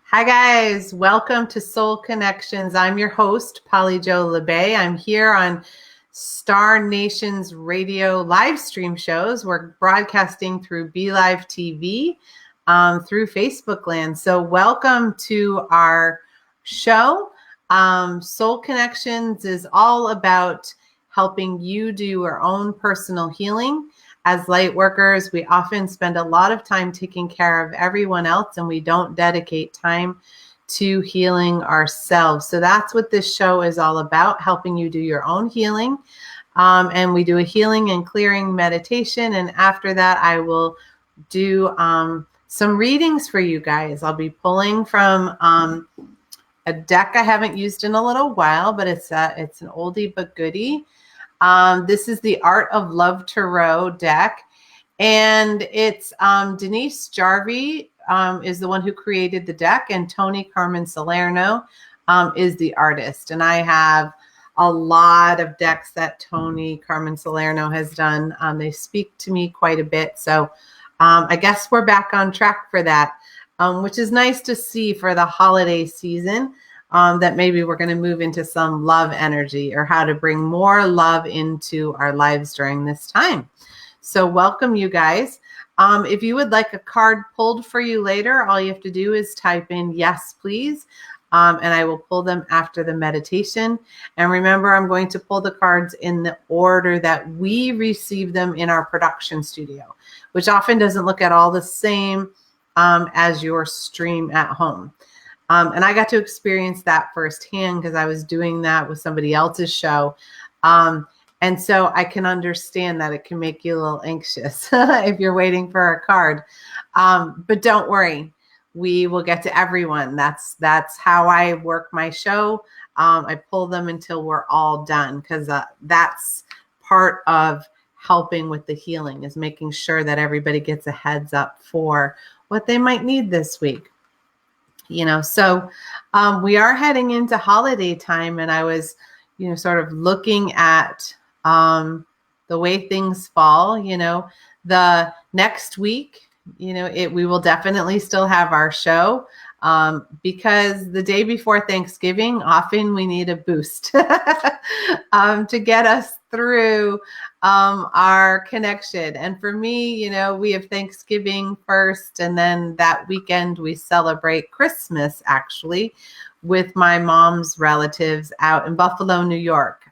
Hi guys, welcome to Soul Connections. I'm your host, Jo Labbé. I'm here on Star Nation's radio live stream shows. We're broadcasting through BeLive TV through Facebook land. So welcome to our show. Soul Connections is all about helping you do your own personal healing. As light workers, we often spend a lot of time taking care of everyone else and we don't dedicate time to healing ourselves. So that's what this show is all about, helping you do your own healing. And we do a healing and clearing meditation. And after that, I will do some readings for you guys. I'll be pulling from a deck I haven't used in a little while, but it's an oldie but goodie. This is the Art of Love Tarot deck, and it's Denise Jarvie is the one who created the deck, and Tony Carmen Salerno is the artist. And I have a lot of decks that Tony Carmen Salerno has done. They speak to me quite a bit, so I guess we're back on track for that, which is nice to see for the holiday season. That maybe we're going to move into some love energy or how to bring more love into our lives during this time. So welcome, you guys. If you would like a card pulled for you later, all you have to do is type in yes, please. And I will pull them after the meditation. And remember, I'm going to pull the cards in the order that we receive them in our production studio, which often doesn't look at all the same as your stream at home. And I got to experience that firsthand because I was doing that with somebody else's show. And so I can understand that it can make you a little anxious if you're waiting for a card. But don't worry, we will get to everyone. That's how I work my show. I pull them until we're all done because that's part of helping with the healing, is making sure that everybody gets a heads up for what they might need this week. So we are heading into holiday time, and I was, sort of looking at the way things fall. The next week, we will definitely still have our show because the day before Thanksgiving, often we need a boost to get us through our connection. And for me, we have Thanksgiving first, and then that weekend we celebrate Christmas actually with my mom's relatives out in Buffalo, New York,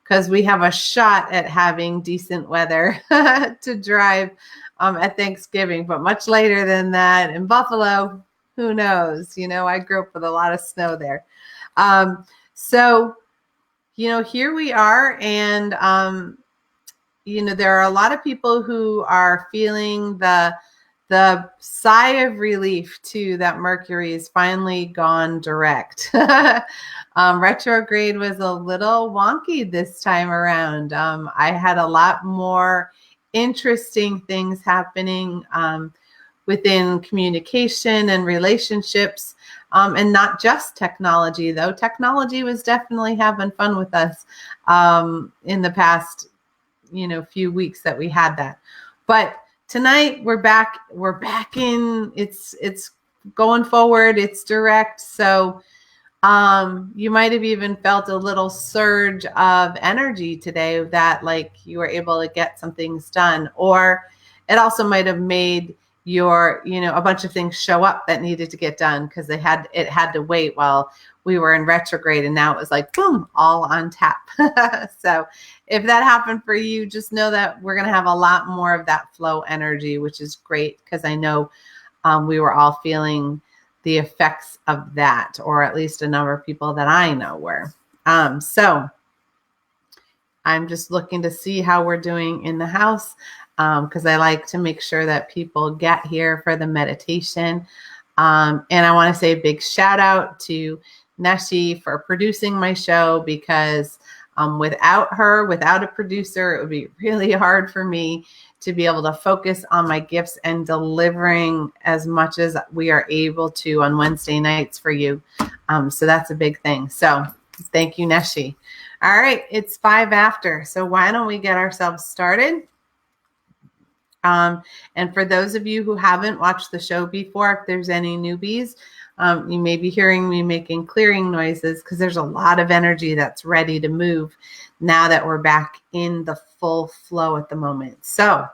because we have a shot at having decent weather to drive at Thanksgiving, but much later than that in Buffalo, who knows? I grew up with a lot of snow there. So here we are, and there are a lot of people who are feeling the sigh of relief too that Mercury is finally gone direct. Retrograde was a little wonky this time around. I had a lot more interesting things happening within communication and relationships, and not just technology, though. Technology was definitely having fun with us in the past few weeks that we had that. But tonight we're back in, it's going forward, it's direct. So you might have even felt a little surge of energy today that like you were able to get some things done, or it also might have made your a bunch of things show up that needed to get done because it had to wait while we were in retrograde, and now it was like boom, all on tap. So if that happened for you, just know that we're going to have a lot more of that flow energy, which is great because I know we were all feeling the effects of that, or at least a number of people that I know were. So I'm just looking to see how we're doing in the house, because I like to make sure that people get here for the meditation. And I want to say a big shout out to Neshi for producing my show, because without her, without a producer, it would be really hard for me to be able to focus on my gifts and delivering as much as we are able to on Wednesday nights for you. So that's a big thing. So thank you, Neshi. All right, it's 5 after. So why don't we get ourselves started? And for those of you who haven't watched the show before, if there's any newbies, you may be hearing me making clearing noises because there's a lot of energy that's ready to move now that we're back in the full flow at the moment. So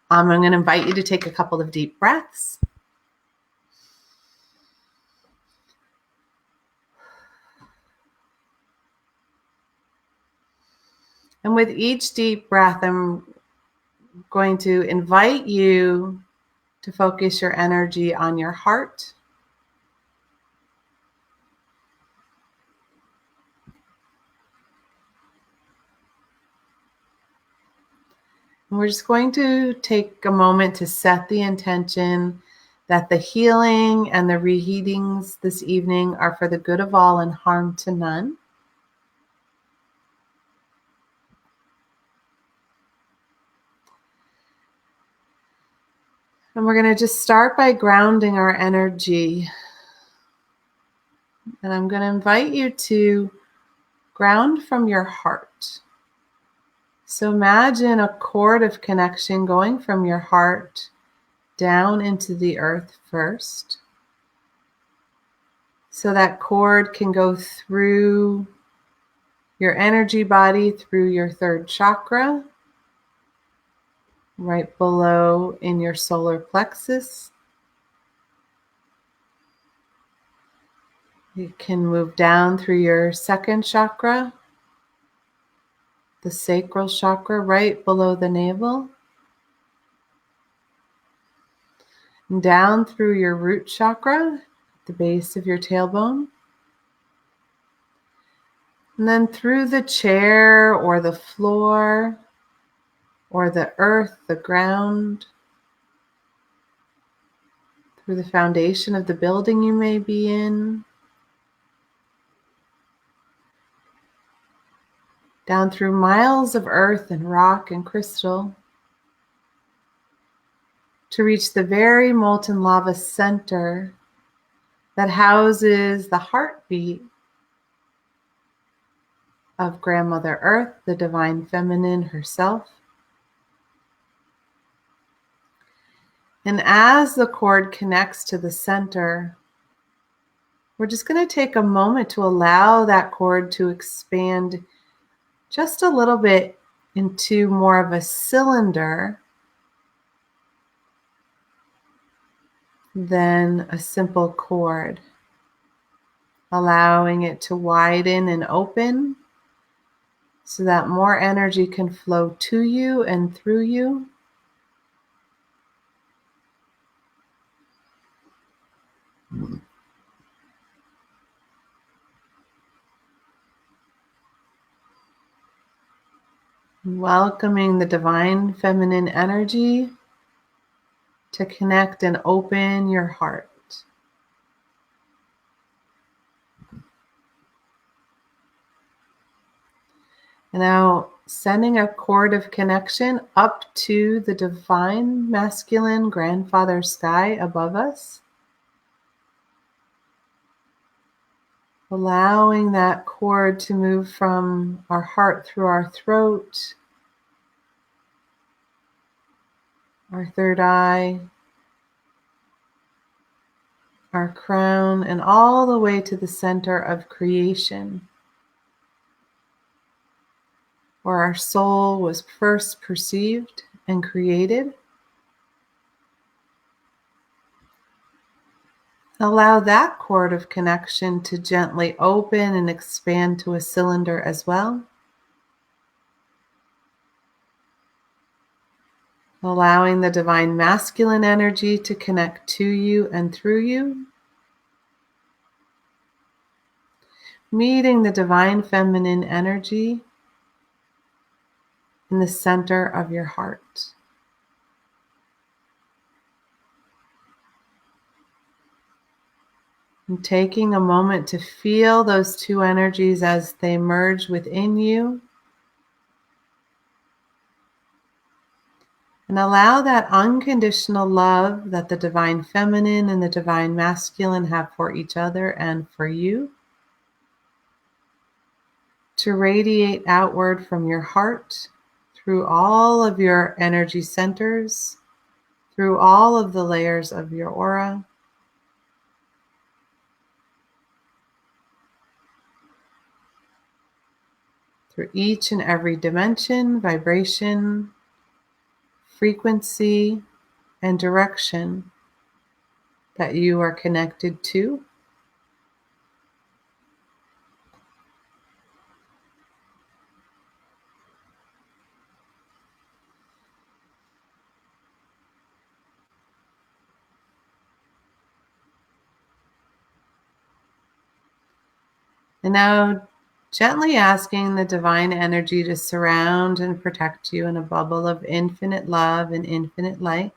I'm going to invite you to take a couple of deep breaths. And with each deep breath, I'm going to invite you to focus your energy on your heart. And we're just going to take a moment to set the intention that the healing and the reheatings this evening are for the good of all and harm to none. And we're going to just start by grounding our energy. And I'm going to invite you to ground from your heart. So imagine a cord of connection going from your heart down into the earth first. So that cord can go through your energy body, through your third chakra, right below in your solar plexus. It can move down through your second chakra, the sacral chakra right below the navel, and down through your root chakra, the base of your tailbone, and then through the chair or the floor or the earth, the ground, through the foundation of the building you may be in, down through miles of earth and rock and crystal, to reach the very molten lava center that houses the heartbeat of Grandmother Earth, the Divine Feminine herself. And as the cord connects to the center, we're just going to take a moment to allow that cord to expand just a little bit into more of a cylinder than a simple cord, allowing it to widen and open so that more energy can flow to you and through you. Welcoming the divine feminine energy to connect and open your heart. And now sending a cord of connection up to the divine masculine grandfather sky above us. Allowing that cord to move from our heart through our throat, our third eye, our crown, and all the way to the center of creation, where our soul was first perceived and created. Allow that cord of connection to gently open and expand to a cylinder as well. Allowing the divine masculine energy to connect to you and through you. Meeting the divine feminine energy in the center of your heart. And taking a moment to feel those two energies as they merge within you. And allow that unconditional love that the divine feminine and the divine masculine have for each other and for you to radiate outward from your heart through all of your energy centers, through all of the layers of your aura. Through each and every dimension, vibration, frequency, and direction that you are connected to. And now gently asking the divine energy to surround and protect you in a bubble of infinite love and infinite light.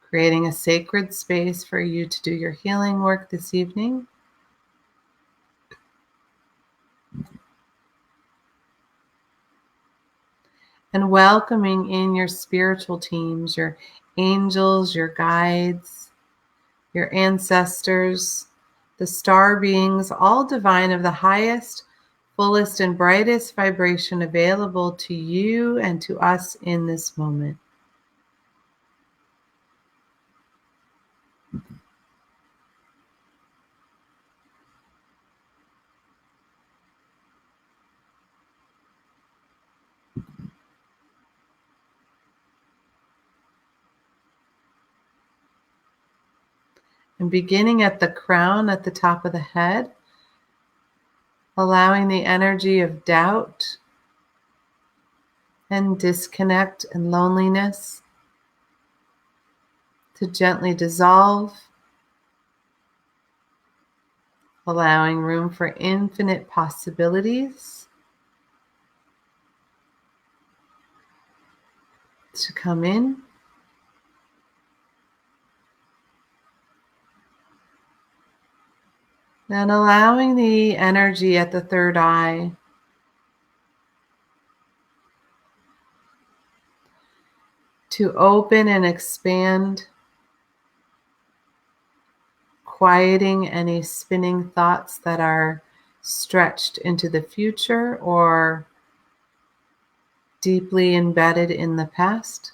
Creating a sacred space for you to do your healing work this evening. And welcoming in your spiritual teams, your angels, your guides, your ancestors, the star beings, all divine of the highest, fullest, and brightest vibration available to you and to us in this moment. And beginning at the crown at the top of the head, allowing the energy of doubt and disconnect and loneliness to gently dissolve, allowing room for infinite possibilities to come in. And allowing the energy at the third eye to open and expand, quieting any spinning thoughts that are stretched into the future or deeply embedded in the past.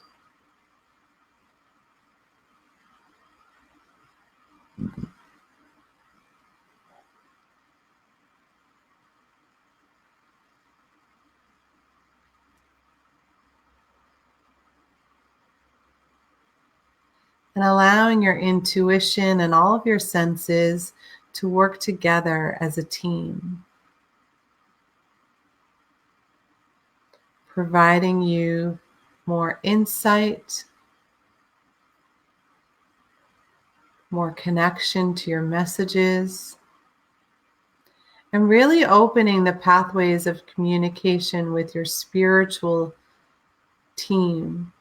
And allowing your intuition and all of your senses to work together as a team, providing you more insight, more connection to your messages, and really opening the pathways of communication with your spiritual team.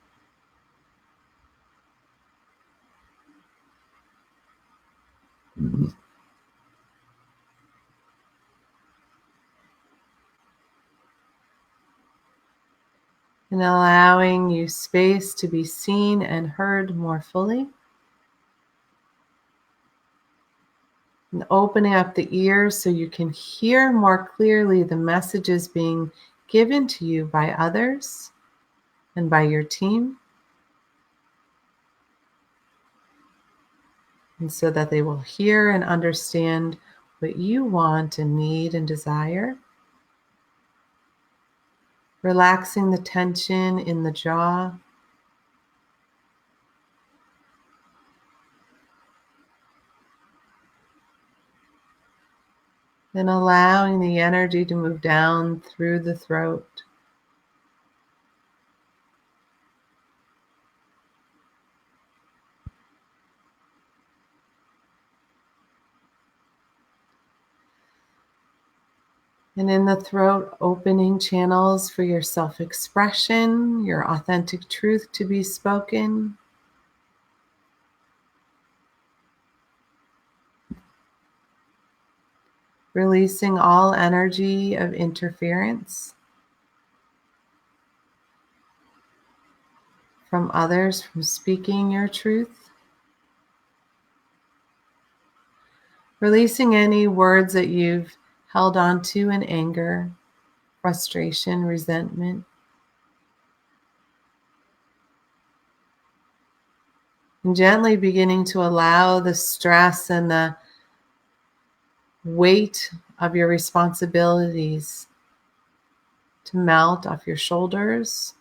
And allowing you space to be seen and heard more fully. And opening up the ears so you can hear more clearly the messages being given to you by others and by your team. And so that they will hear and understand what you want and need and desire. Relaxing the tension in the jaw. Then allowing the energy to move down through the throat. And in the throat, opening channels for your self-expression, your authentic truth to be spoken. Releasing all energy of interference. from others from speaking your truth. Releasing any words that you've held on to in anger, frustration, resentment. And gently beginning to allow the stress and the weight of your responsibilities to melt off your shoulders.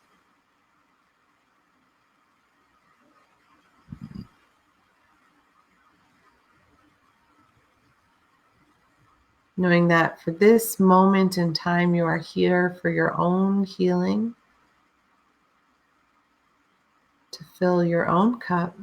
Knowing that for this moment in time, you are here for your own healing, to fill your own cup.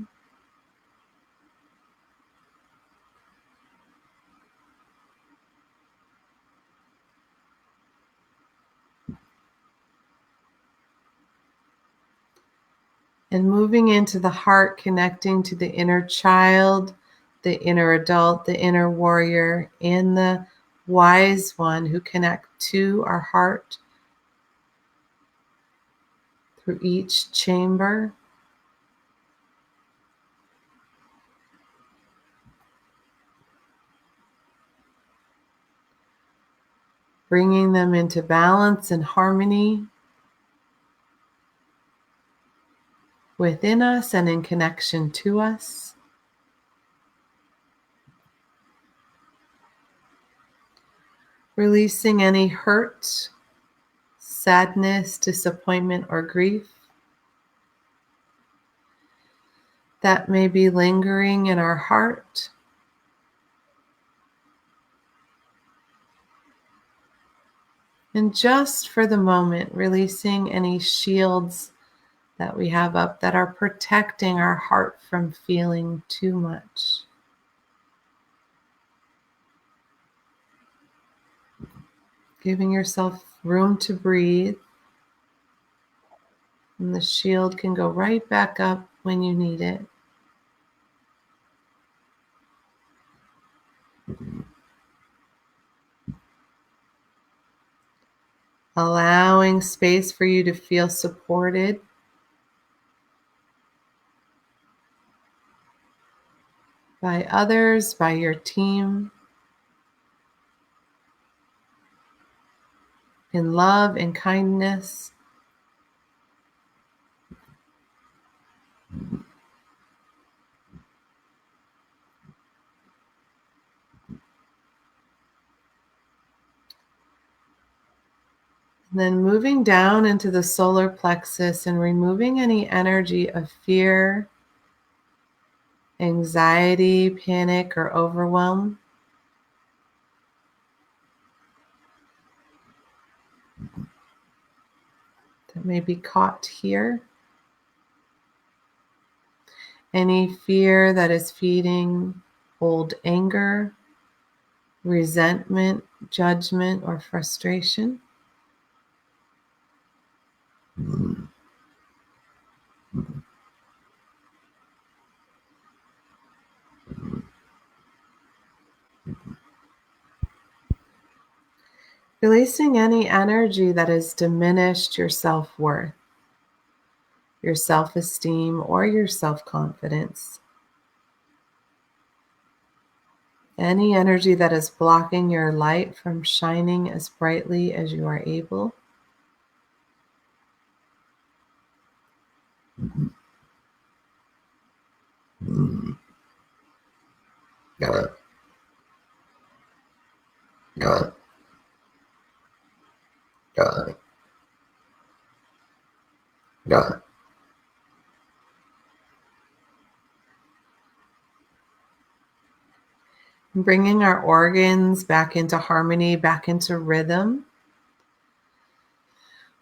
And moving into the heart, connecting to the inner child, the inner adult, the inner warrior, and the wise one who connect to our heart through each chamber. Bringing them into balance and harmony within us and in connection to us. Releasing any hurt, sadness, disappointment, or grief that may be lingering in our heart. And just for the moment, releasing any shields that we have up that are protecting our heart from feeling too much. Giving yourself room to breathe. And the shield can go right back up when you need it. Allowing space for you to feel supported. By others, by your team. In love and kindness. And then moving down into the solar plexus and removing any energy of fear, anxiety, panic, or overwhelm. That may be caught here. Any fear that is feeding old anger, resentment, judgment, or frustration. Releasing any energy that has diminished your self-worth, your self-esteem, or your self-confidence. Any energy that is blocking your light from shining as brightly as you are able. Got it. Got it. Got it. Got it. Bringing our organs back into harmony, back into rhythm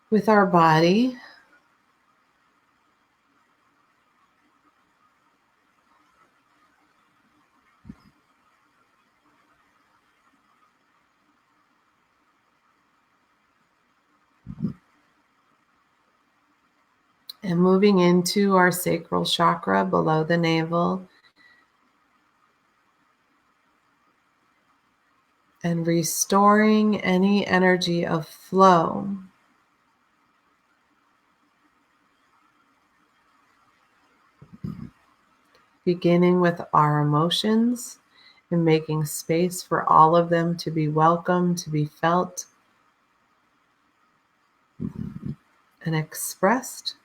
with our body. And moving into our sacral chakra below the navel. And restoring any energy of flow. beginning with our emotions and making space for all of them to be welcome, to be felt and expressed.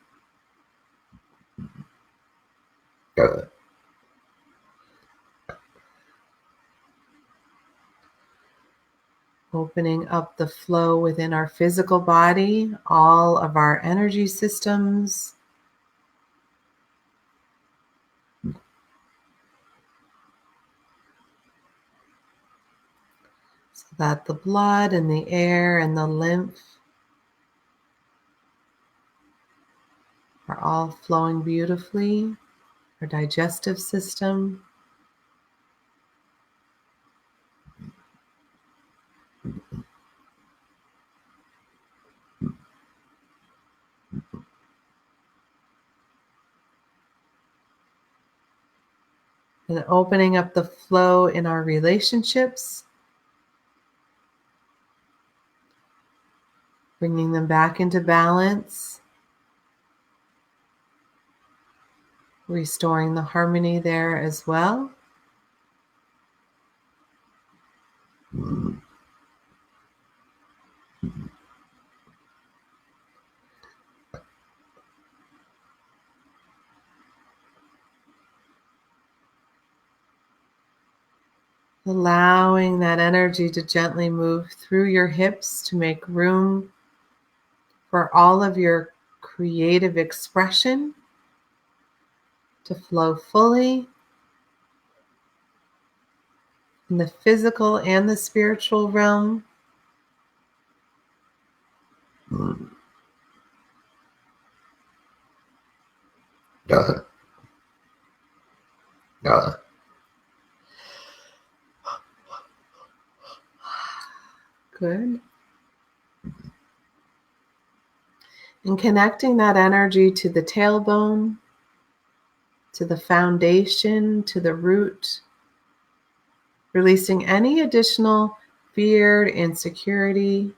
Opening up the flow within our physical body, all of our energy systems. So that the blood and the air and the lymph are all flowing beautifully. Our digestive system. And opening up the flow in our relationships. Bringing them back into balance. Restoring the harmony there as well. Allowing that energy to gently move through your hips to make room for all of your creative expression to flow fully in the physical and the spiritual realm. Good. And connecting that energy to the tailbone, to the foundation, to the root, releasing any additional fear, insecurity,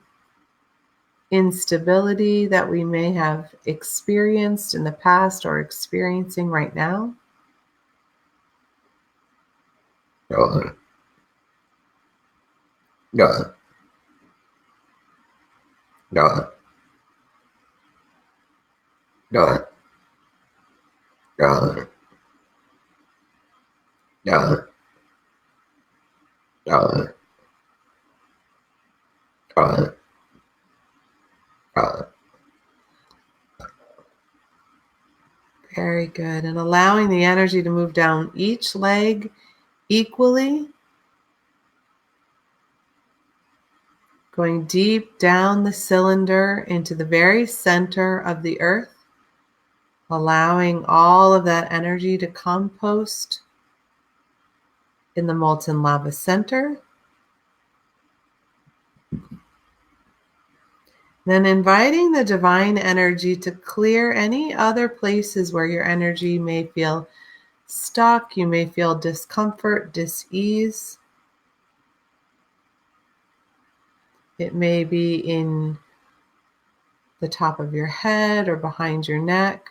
instability that we may have experienced in the past or experiencing right now. Very good. And allowing the energy to move down each leg equally. Going deep down the cylinder into the very center of the earth. Allowing all of that energy to compost in the molten lava center. Then inviting the divine energy to clear any other places where your energy may feel stuck, you may feel discomfort, dis-ease. It may be in the top of your head or behind your neck,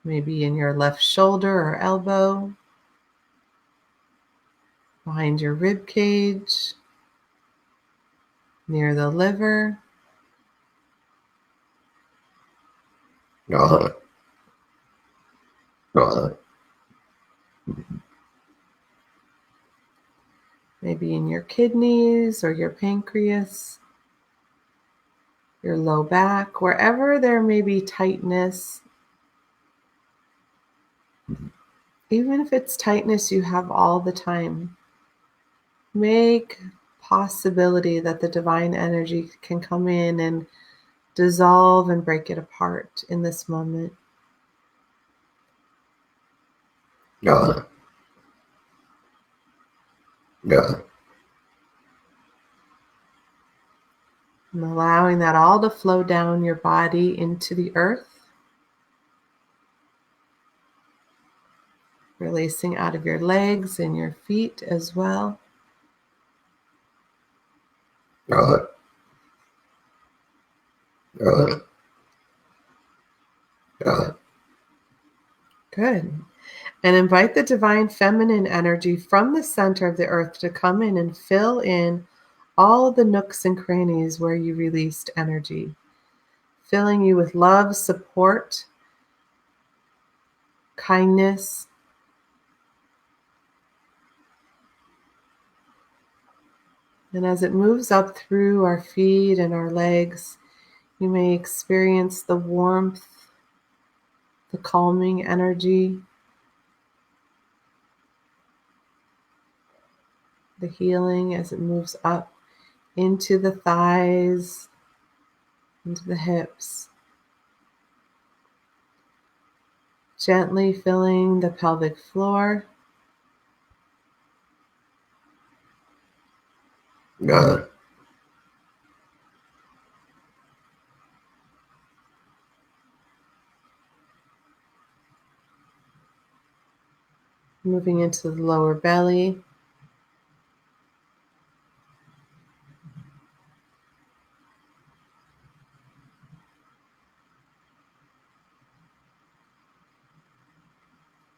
maybe in your left shoulder or elbow, behind your rib cage, near the liver. Maybe in your kidneys or your pancreas, your low back, wherever there may be tightness. Even if it's tightness you have all the time, make possibility that the divine energy can come in and dissolve and break it apart in this moment. And allowing that all to flow down your body into the earth. Releasing out of your legs and your feet as well. Good. And invite the divine feminine energy from the center of the earth to come in and fill in all the nooks and crannies where you released energy, filling you with love, support, kindness. And as it moves up through our feet and our legs, you may experience the warmth, the calming energy, the healing as it moves up into the thighs, into the hips. Gently filling the pelvic floor. Good. Moving into the lower belly.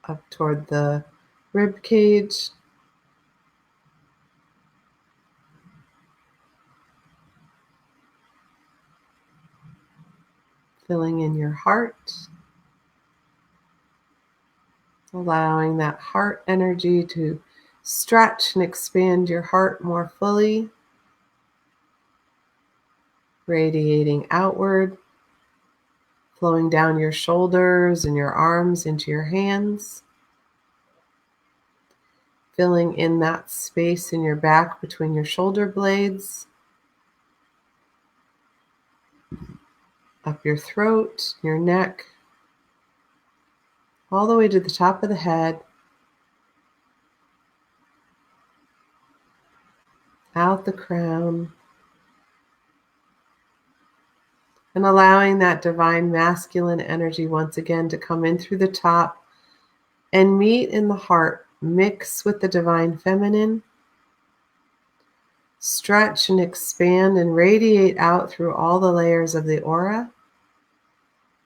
Up toward the rib cage. Filling in your heart. Allowing that heart energy to stretch and expand your heart more fully. Radiating outward. Flowing down your shoulders and your arms into your hands. Filling in that space in your back between your shoulder blades. Up your throat, your neck, all the way to the top of the head. Out the crown. And allowing that divine masculine energy once again to come in through the top and meet in the heart, mix with the divine feminine, stretch and expand and radiate out through all the layers of the aura,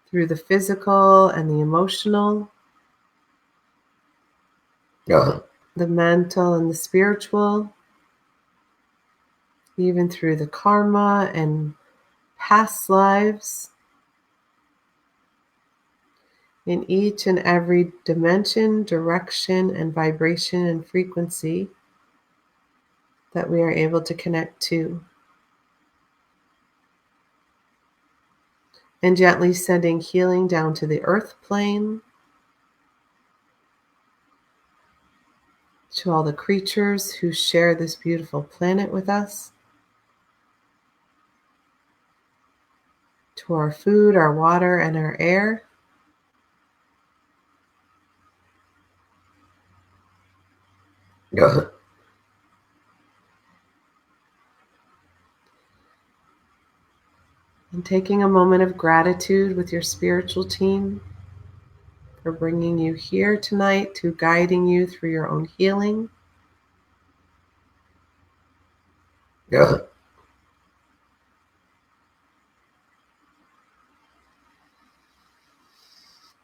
through the physical and the emotional, Good. the mental and the spiritual, even through the karma and past lives. In each and every dimension, direction, and vibration and frequency that we are able to connect to. And gently sending healing down to the earth plane, to all the creatures who share this beautiful planet with us, to our food, our water, and our air. Good. And taking a moment of gratitude with your spiritual team for bringing you here tonight, to guiding you through your own healing. Good.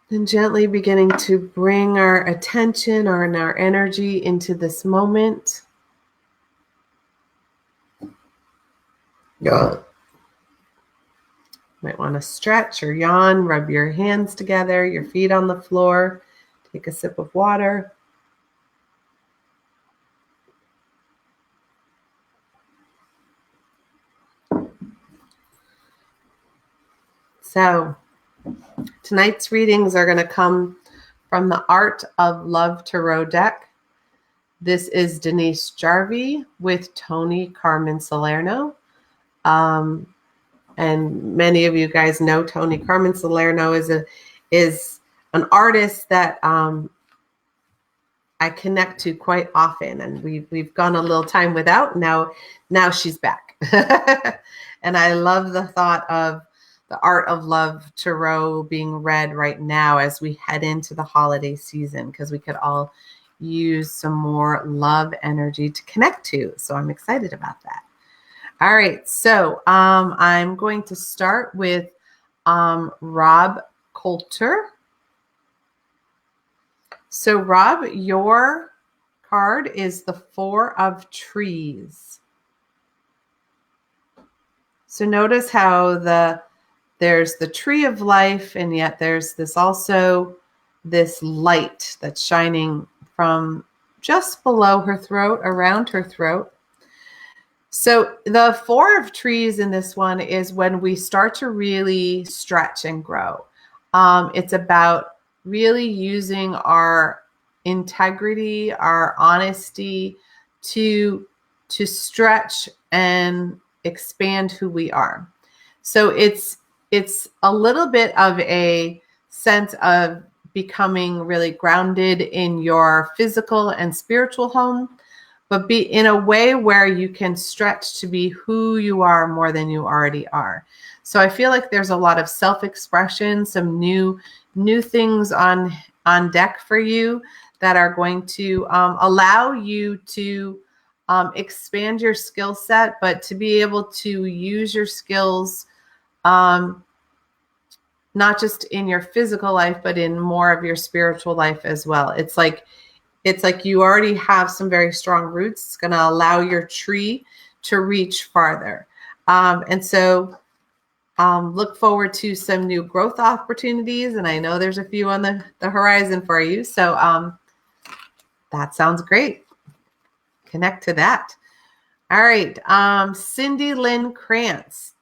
And gently beginning to bring our attention and our energy into this moment. Good. Might want to stretch or yawn, rub your hands together, your feet on the floor, take a sip of water. So tonight's readings are going to come from the Art of Love Tarot deck. This is Denise Jarvie with Tony Carmen Salerno. And many of you guys know Tony Carmen Salerno is an artist that I connect to quite often, and we've gone a little time without. Now she's back. And I love the thought of the Art of Love Tarot being read right now as we head into the holiday season, because we could all use some more love energy to connect to. So I'm excited about that. All right, so I'm going to start with Rob Coulter. So Rob, your card is the Four of Trees. So notice how there's the tree of life, and yet there's this light that's shining from just below her throat, around her throat. So the Four of Trees in this one is when we start to really stretch and grow. It's about really using our integrity, our honesty to stretch and expand who we are. So it's a little bit of a sense of becoming really grounded in your physical and spiritual home, but be in a way where you can stretch to be who you are more than you already are. So I feel like there's a lot of self-expression, some new things on deck for you that are going to allow you to expand your skill set, but to be able to use your skills not just in your physical life, but in more of your spiritual life as well. It's like you already have some very strong roots. It's going to allow your tree to reach farther. And so look forward to some new growth opportunities. And I know there's a few on the horizon for you. So that sounds great. Connect to that. All right. Cindy Lynn Krantz.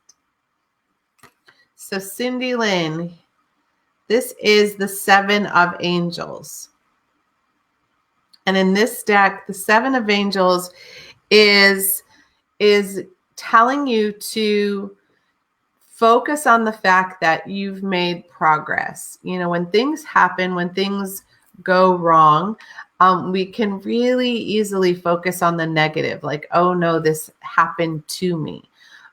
So Cindy Lynn, this is the Seven of Angels. And in this deck, the Seven of Angels is telling you to focus on the fact that you've made progress. You know, when things happen, when things go wrong, we can really easily focus on the negative, like, oh no, this happened to me.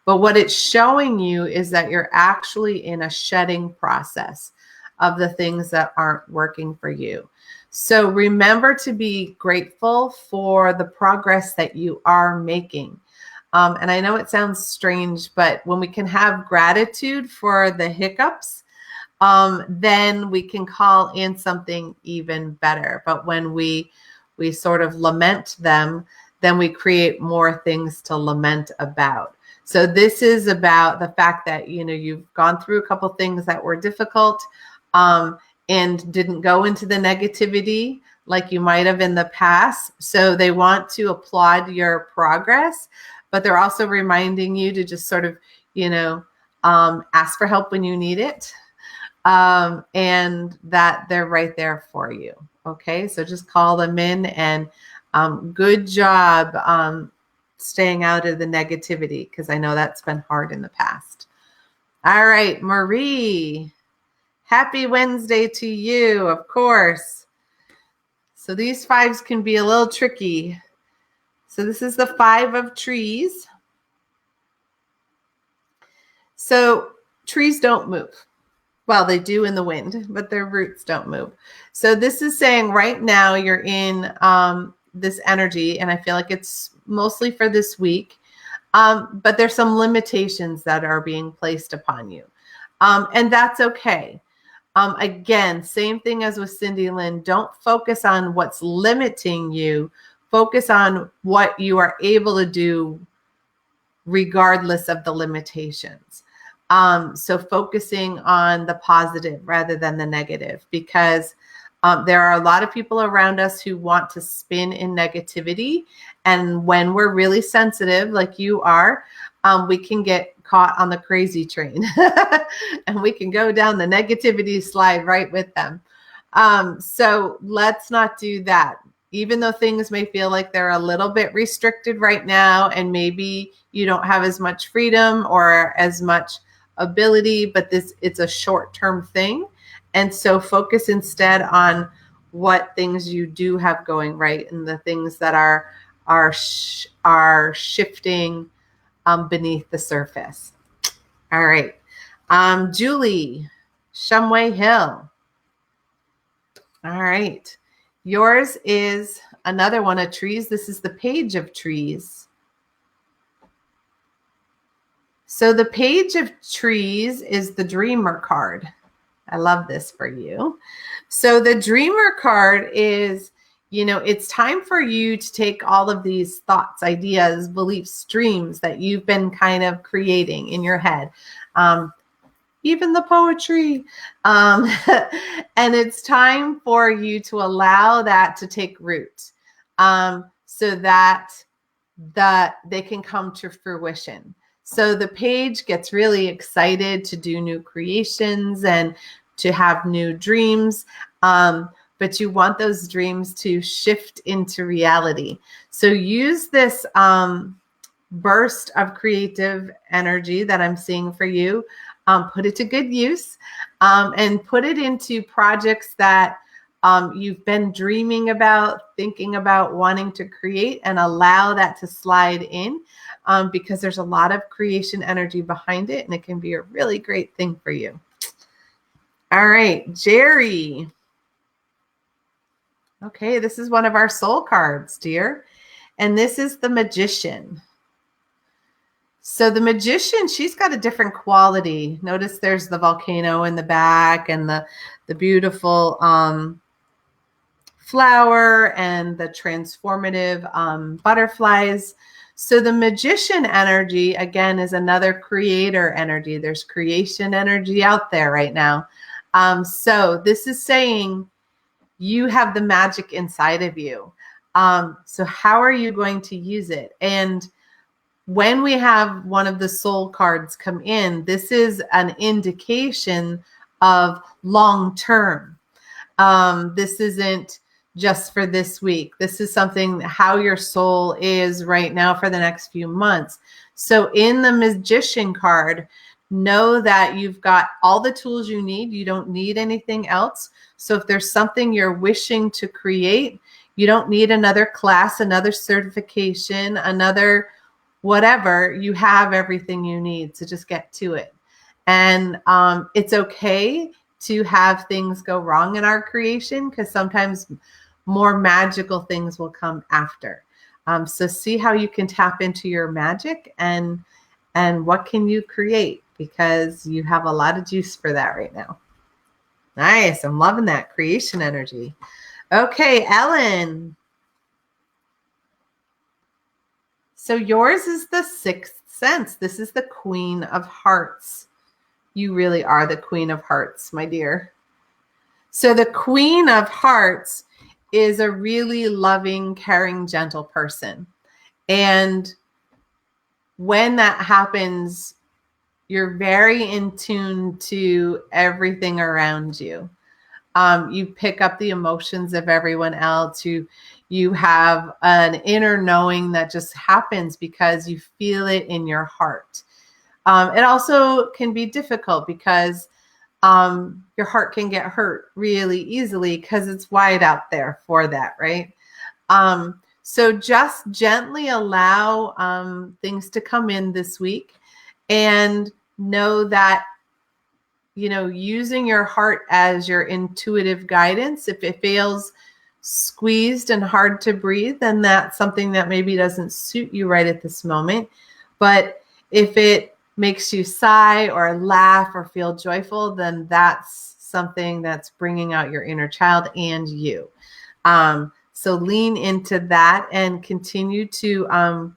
But what it's showing you is that you're actually in a shedding process of the things that aren't working for you. So remember to be grateful for the progress that you are making. And I know it sounds strange, but when we can have gratitude for the hiccups, then we can call in something even better. But when we sort of lament them, then we create more things to lament about. So this is about the fact that, you know, you've gone through a couple things that were difficult and didn't go into the negativity like you might have in the past. So they want to applaud your progress, but they're also reminding you to just sort of, you know, ask for help when you need it, and that they're right there for you. Okay, so just call them in, and good job staying out of the negativity, because I know that's been hard in the past. All right, Marie, happy Wednesday to you, of course. So these fives can be a little tricky. So this is the Five of Trees. So trees don't move. Well, they do in the wind, but their roots don't move. So this is saying right now you're in this energy, and I feel like it's mostly for this week, but there's some limitations that are being placed upon you, and that's okay. Again, same thing as with Cindy Lynn. Don't focus on what's limiting you. Focus on what you are able to do regardless of the limitations. So focusing on the positive rather than the negative, because there are a lot of people around us who want to spin in negativity. And when we're really sensitive, like you are, we can get caught on the crazy train and we can go down the negativity slide right with them. So let's not do that. Even though things may feel like they're a little bit restricted right now, and maybe you don't have as much freedom or as much ability, but it's a short-term thing. And so focus instead on what things you do have going right, and the things that are shifting beneath the surface. All right. Julie, Shumway Hill. All right. Yours is another one of trees. This is the Page of Trees. So the Page of Trees is the Dreamer card. I love this for you. So the dreamer card is, it's time for you to take all of these thoughts, ideas, beliefs, dreams that you've been kind of creating in your head. Even the poetry. And it's time for you to allow that to take root, so that they can come to fruition. So the page gets really excited to do new creations and to have new dreams. But you want those dreams to shift into reality. So use this burst of creative energy that I'm seeing for you. Put it to good use, and put it into projects that you've been dreaming about, thinking about, wanting to create, and allow that to slide in, because there's a lot of creation energy behind it, and it can be a really great thing for you. All right, Jerry. Okay, this is one of our soul cards, dear. And this is the Magician. So the Magician, she's got a different quality. Notice there's the volcano in the back and the beautiful flower and the transformative butterflies. So the Magician energy, again, is another creator energy. There's creation energy out there right now. So this is saying you have the magic inside of you. So how are you going to use it? And when we have one of the soul cards come in, this is an indication of long term. This isn't just for this week. This is something, how your soul is right now for the next few months. So in the Magician card, know that you've got all the tools you need. You don't need anything else. So if there's something you're wishing to create, you don't need another class, another certification, another whatever. You have everything you need. So just get to it. And it's okay to have things go wrong in our creation, because sometimes more magical things will come after. So see how you can tap into your magic and what can you create, because you have a lot of juice for that right now. Nice. I'm loving that creation energy. Okay, Ellen. So yours is the Sixth Sense. This is the Queen of Hearts. You really are the Queen of Hearts, my dear. So the Queen of Hearts is a really loving, caring, gentle person. And when that happens, you're very in tune to everything around you. You pick up the emotions of everyone else. You have an inner knowing that just happens because you feel it in your heart. It also can be difficult because your heart can get hurt really easily because it's wide out there for that, right? So just gently allow things to come in this week, and know that, using your heart as your intuitive guidance, if it feels squeezed and hard to breathe, then that's something that maybe doesn't suit you right at this moment. But if it makes you sigh or laugh or feel joyful, then that's something that's bringing out your inner child and you. So lean into that and continue to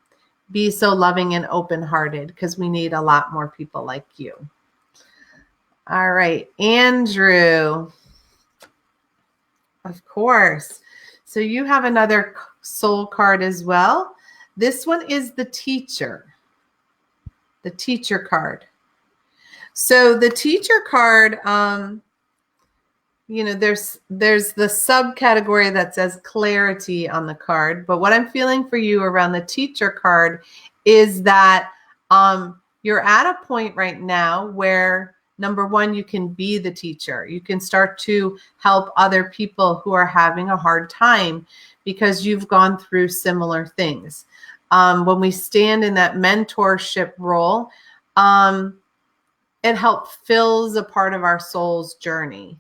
be so loving and open-hearted, because we need a lot more people like you. All right, Andrew. Of course. So you have another soul card as well. This one is the Teacher. The Teacher card. So the Teacher card, there's the subcategory that says clarity on the card. But what I'm feeling for you around the Teacher card is that you're at a point right now where, number one, you can be the teacher. You can start to help other people who are having a hard time because you've gone through similar things. When we stand in that mentorship role, it fills a part of our soul's journey.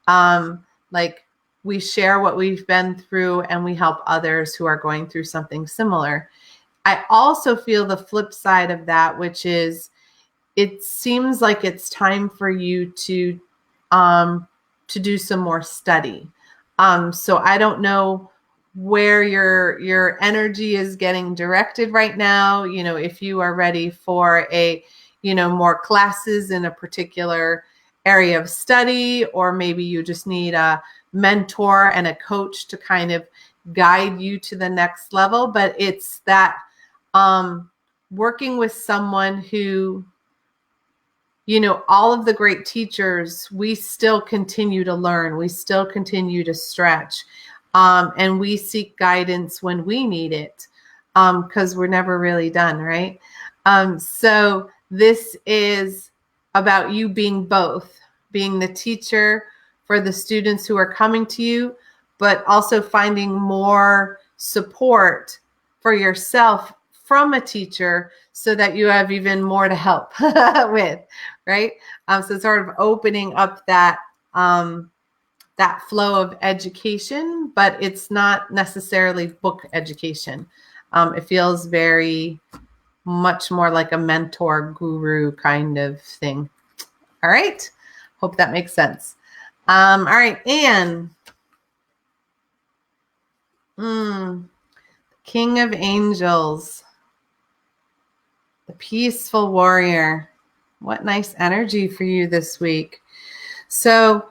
Like we share what we've been through and we help others who are going through something similar. I also feel the flip side of that, which is it seems like it's time for you to to do some more study. So I don't know where your energy is getting directed right now. If you are ready for more classes in a particular area of study, or maybe you just need a mentor and a coach to kind of guide you to the next level. But it's that working with someone who, all of the great teachers, we still continue to learn. We still continue to stretch. And we seek guidance when we need it, because we're never really done, right? So this is about you being both, being the teacher for the students who are coming to you, but also finding more support for yourself from a teacher so that you have even more to help with, right? So sort of opening up that flow of education, but it's not necessarily book education. It feels very much more like a mentor guru kind of thing. All right. Hope that makes sense. All right. Anne. King of Angels. The peaceful warrior. What nice energy for you this week. So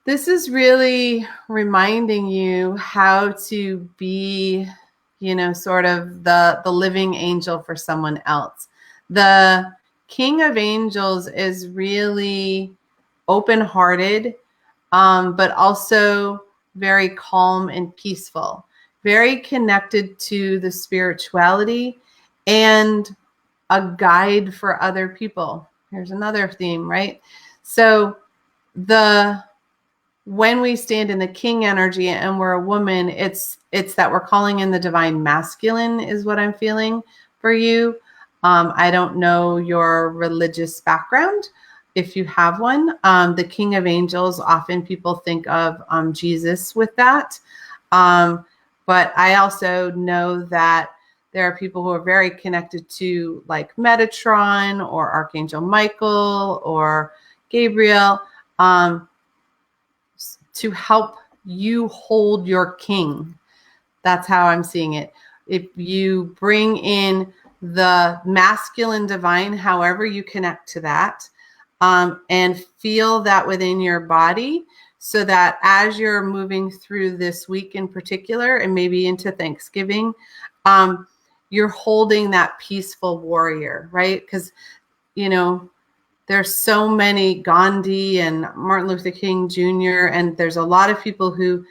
this is really reminding you how to be, sort of the living angel for someone else. The King of Angels is really open-hearted, but also very calm and peaceful, very connected to the spirituality and a guide for other people. Here's another theme, right? So when we stand in the king energy and we're a woman, it's that we're calling in the divine masculine is what I'm feeling for you. I don't know your religious background, if you have one. The King of Angels, often people think of Jesus with that. But I also know that there are people who are very connected to like Metatron or Archangel Michael or Gabriel, to help you hold your king. That's how I'm seeing it. If you bring in the masculine divine, however you connect to that, and feel that within your body, so that as you're moving through this week in particular, and maybe into Thanksgiving, you're holding that peaceful warrior, right? Because, there's so many Gandhi and Martin Luther King Jr., and there's a lot of people who,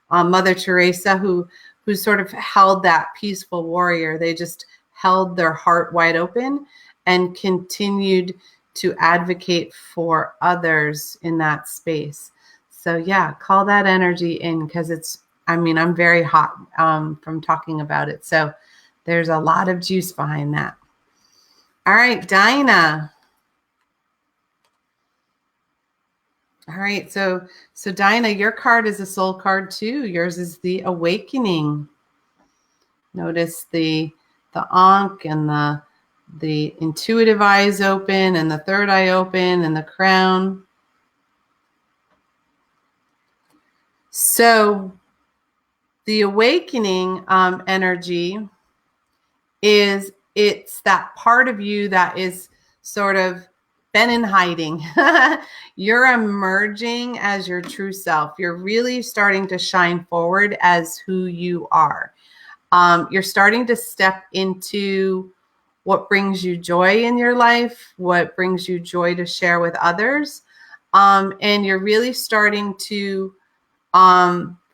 Mother Teresa, who sort of held that peaceful warrior. They just held their heart wide open and continued to advocate for others in that space. So yeah, call that energy in, because I'm very hot from talking about it. So there's a lot of juice behind that. All right, Dinah. All right, so Dinah, your card is a soul card too. Yours is the awakening. Notice the Ankh and the intuitive eyes open and the third eye open and the crown. So the awakening energy it's that part of you that is sort of been in hiding. You're emerging as your true self. You're really starting to shine forward as who you are. You're starting to step into what brings you joy in your life, what brings you joy to share with others. And you're really starting to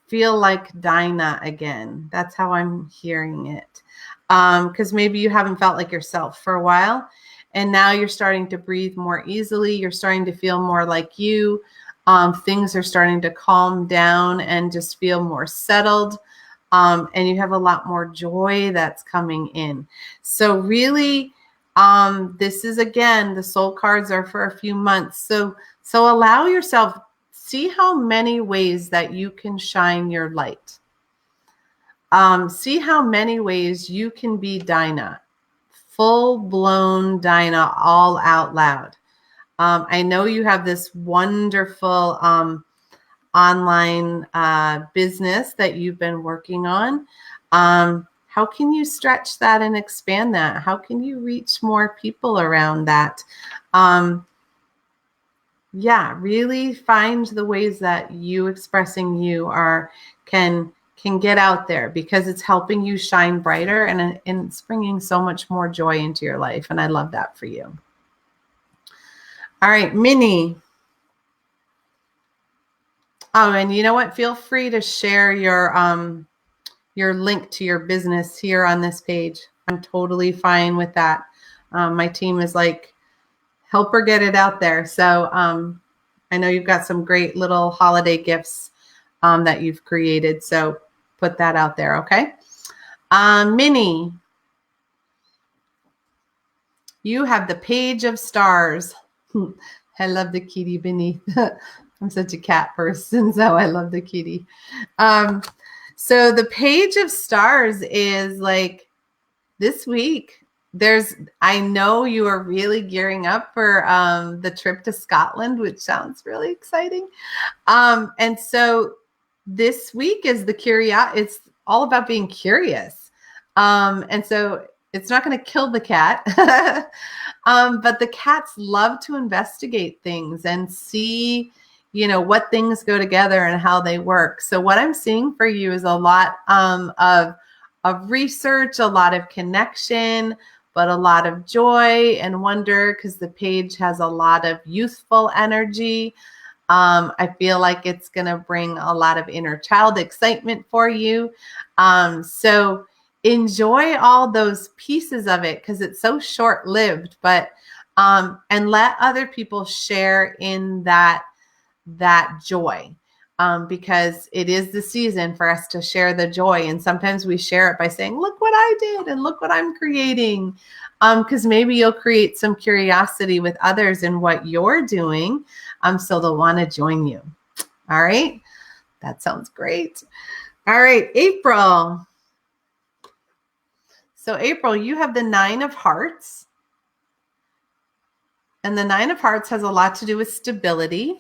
feel like Dinah again. That's how I'm hearing it. Because maybe you haven't felt like yourself for a while. And now you're starting to breathe more easily. You're starting to feel more like you. Things are starting to calm down and just feel more settled. And you have a lot more joy that's coming in. So really, this is, again, the soul cards are for a few months. So allow yourself, see how many ways that you can shine your light. See how many ways you can be Dinah. Full-blown Dinah, all out loud. I know you have this wonderful online business that you've been working on. How can you stretch that and expand that? How can you reach more people around that? Yeah, really find the ways that you expressing you can get out there, because it's helping you shine brighter, and it's bringing so much more joy into your life. And I love that for you. All right, Minnie. Oh, and you know what? Feel free to share your link to your business here on this page. I'm totally fine with that. My team is like, help her get it out there. So I know you've got some great little holiday gifts that you've created. So put that out there, okay? Minnie, you have the Page of Stars. I love the kitty beneath. I'm such a cat person, so I love the kitty. So the Page of Stars is like this week. I know you are really gearing up for the trip to Scotland, which sounds really exciting. And so this week is it's all about being curious. And so it's not going to kill the cat, but the cats love to investigate things and see, what things go together and how they work. So what I'm seeing for you is a lot of research, a lot of connection, but a lot of joy and wonder, because the page has a lot of youthful energy. I feel like it's going to bring a lot of inner child excitement for you. So enjoy all those pieces of it, because it's so short-lived, but and let other people share in that joy. Because it is the season for us to share the joy. And sometimes we share it by saying, look what I did and look what I'm creating. Because maybe you'll create some curiosity with others in what you're doing. So they'll want to join you. All right. That sounds great. All right, April. So April, you have the 9 of Hearts. And the 9 of Hearts has a lot to do with stability.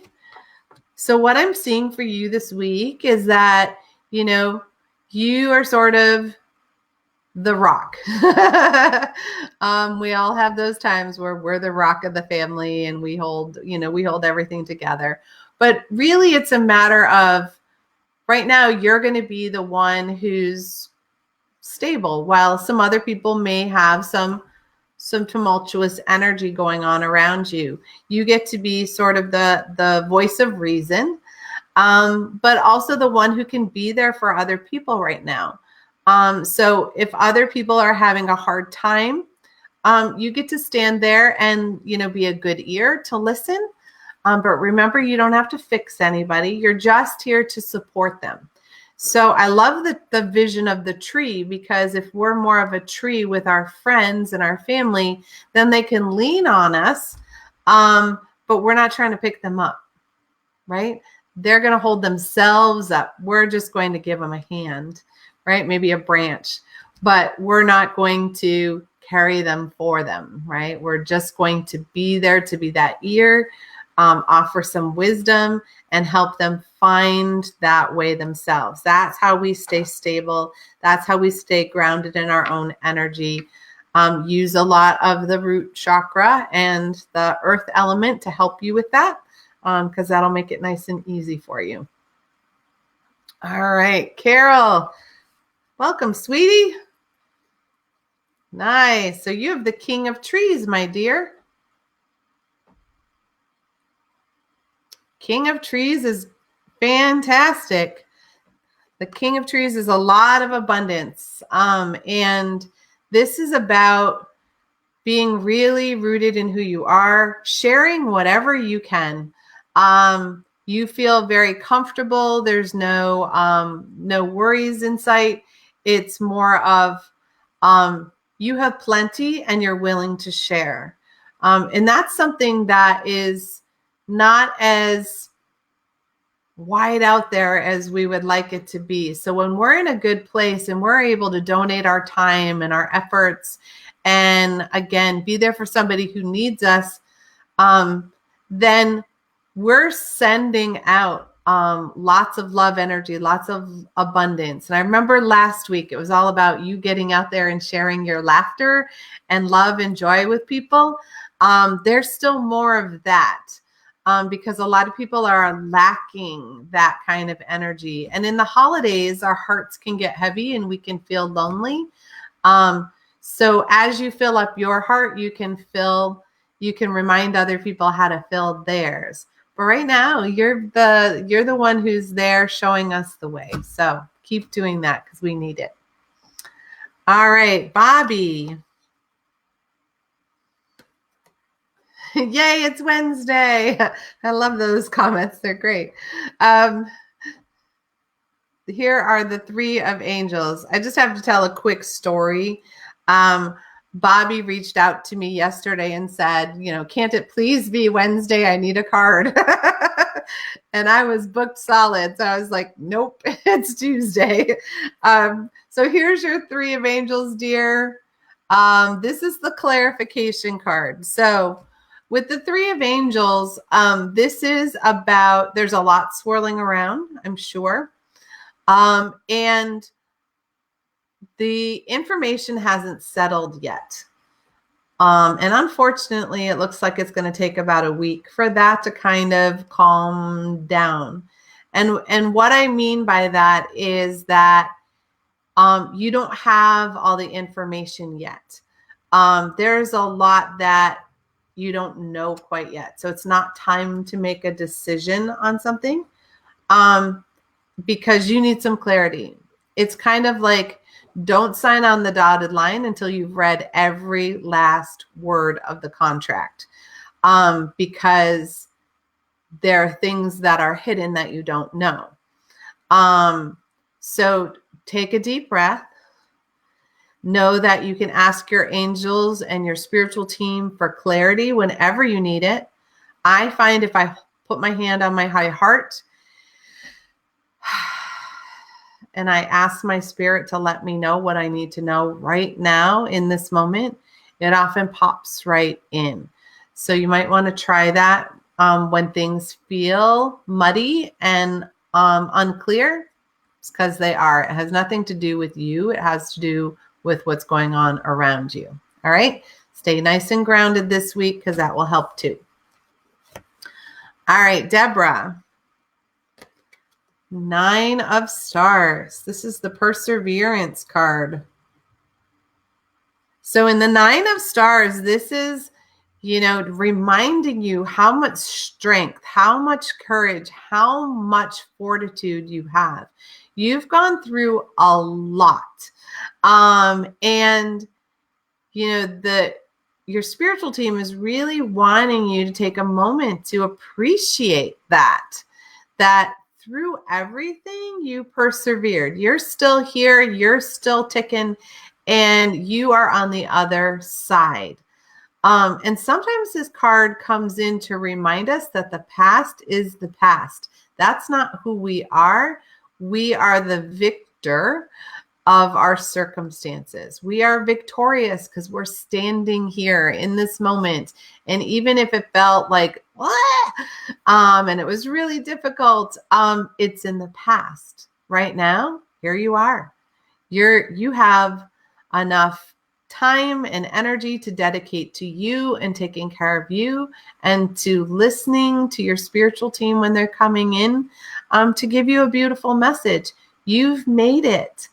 So what I'm seeing for you this week is that, you are sort of the rock. We all have those times where we're the rock of the family and we hold everything together. But really it's a matter of right now you're going to be the one who's stable, while some other people may have some tumultuous energy going on around you. You get to be sort of the voice of reason, but also the one who can be there for other people right now. So if other people are having a hard time, you get to stand there and, be a good ear to listen. But remember, you don't have to fix anybody. You're just here to support them. So I love the vision of the tree, because if we're more of a tree with our friends and our family, then they can lean on us, but we're not trying to pick them up, right? They're going to hold themselves up. We're just going to give them a hand, right? Maybe a branch, but we're not going to carry them for them, right? We're just going to be there to be that ear, offer some wisdom, and help them find that way themselves. That's how we stay stable. That's how we stay grounded in our own energy. Use a lot of the root chakra and the earth element to help you with that, because that'll make it nice and easy for you. All right, Carol, welcome, sweetie. Nice. So you have the King of Trees, my dear. King of Trees is fantastic. The King of Trees is a lot of abundance. And this is about being really rooted in who you are, sharing whatever you can. You feel very comfortable. There's no worries in sight. It's more of you have plenty and you're willing to share. And that's something that is not as wide out there as we would like it to be. So when we're in a good place and we're able to donate our time and our efforts, and again, be there for somebody who needs us, then we're sending out lots of love energy, lots of abundance. And I remember last week, it was all about you getting out there and sharing your laughter and love and joy with people. There's still more of that because a lot of people are lacking that kind of energy. And in the holidays, our hearts can get heavy and we can feel lonely. So as you fill up your heart, you can remind other people how to fill theirs. But right now, you're the one who's there showing us the way. So keep doing that because we need it. All right, Bobby. Yay, it's Wednesday. I love those comments. They're great. Here are the three of angels. I just have to tell a quick story. Bobby reached out to me yesterday and said, can't it please be Wednesday? I need a card. And I was booked solid. So I was like, nope, it's Tuesday. So here's your three of angels, dear. This is the clarification card. So with the three of angels, this is about, there's a lot swirling around, I'm sure. And the information hasn't settled yet. And unfortunately, it looks like it's going to take about a week for that to kind of calm down. And what I mean by that is that you don't have all the information yet. There's a lot that you don't know quite yet. So it's not time to make a decision on something because you need some clarity. It's kind of like, don't sign on the dotted line until you've read every last word of the contract, because there are things that are hidden that you don't know. So take a deep breath. Know that you can ask your angels and your spiritual team for clarity whenever you need it. I find if I put my hand on my high heart and I ask my spirit to let me know what I need to know right now in this moment, it often pops right in. So you might want to try that when things feel muddy and unclear. It's because they are. It has nothing to do with you. It has to do with what's going on around you. All right. Stay nice and grounded this week because that will help too. All right, Deborah. 9 of Stars. This is the Perseverance card. So in the 9 of Stars, this is, reminding you how much strength, how much courage, how much fortitude you have. You've gone through a lot. And, your spiritual team is really wanting you to take a moment to appreciate that through everything you persevered. You're still here. You're still ticking, and you are on the other side. And sometimes this card comes in to remind us that the past is the past. That's not who we are. We are the victor of our circumstances. We are victorious because we're standing here in this moment. And even if it felt like, and it was really difficult, it's in the past. Right now, here you are. You have enough time and energy to dedicate to you and taking care of you and to listening to your spiritual team when they're coming in to give you a beautiful message. You've made it.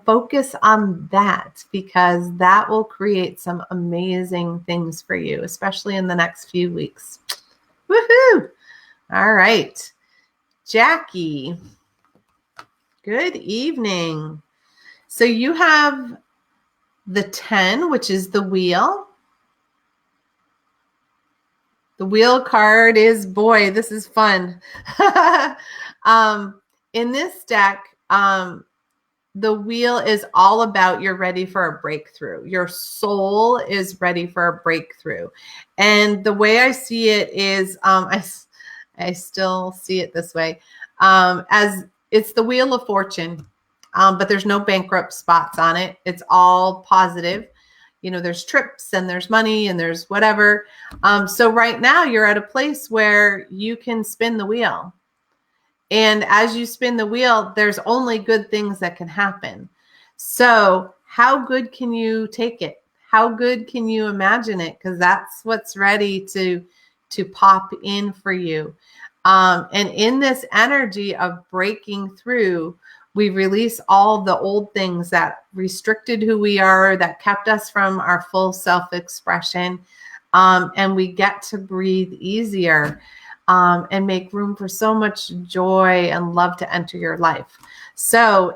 Focus on that because that will create some amazing things for you, especially in the next few weeks. Woohoo! All right. Jackie, good evening. So you have the 10, which is the wheel. The wheel card is, boy, this is fun. In this deck, the wheel is all about you're ready for a breakthrough. Your soul is ready for a breakthrough. And the way I see it is, I still see it this way, as it's the Wheel of Fortune, but there's no bankrupt spots on it. It's all positive. there's trips and there's money and there's whatever. So right now you're at a place where you can spin the wheel. And as you spin the wheel, there's only good things that can happen. So how good can you take it? How good can you imagine it? Because that's what's ready to pop in for you. And in this energy of breaking through, we release all the old things that restricted who we are, that kept us from our full self-expression. And we get to breathe easier and make room for so much joy and love to enter your life. So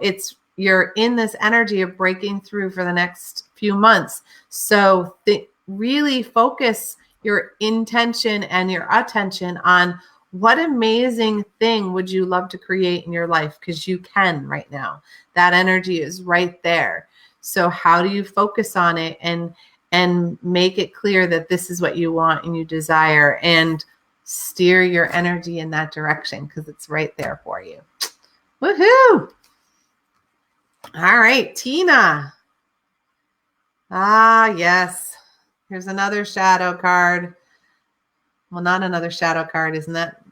you're in this energy of breaking through for the next few months. So really focus your intention and your attention on what amazing thing would you love to create in your life? Because you can right now. That energy is right there. So how do you focus on it and make it clear that this is what you want and you desire, and steer your energy in that direction because it's right there for you. Woohoo! All right, Tina. Ah, yes. Here's another shadow card. Well, not another shadow card. Isn't that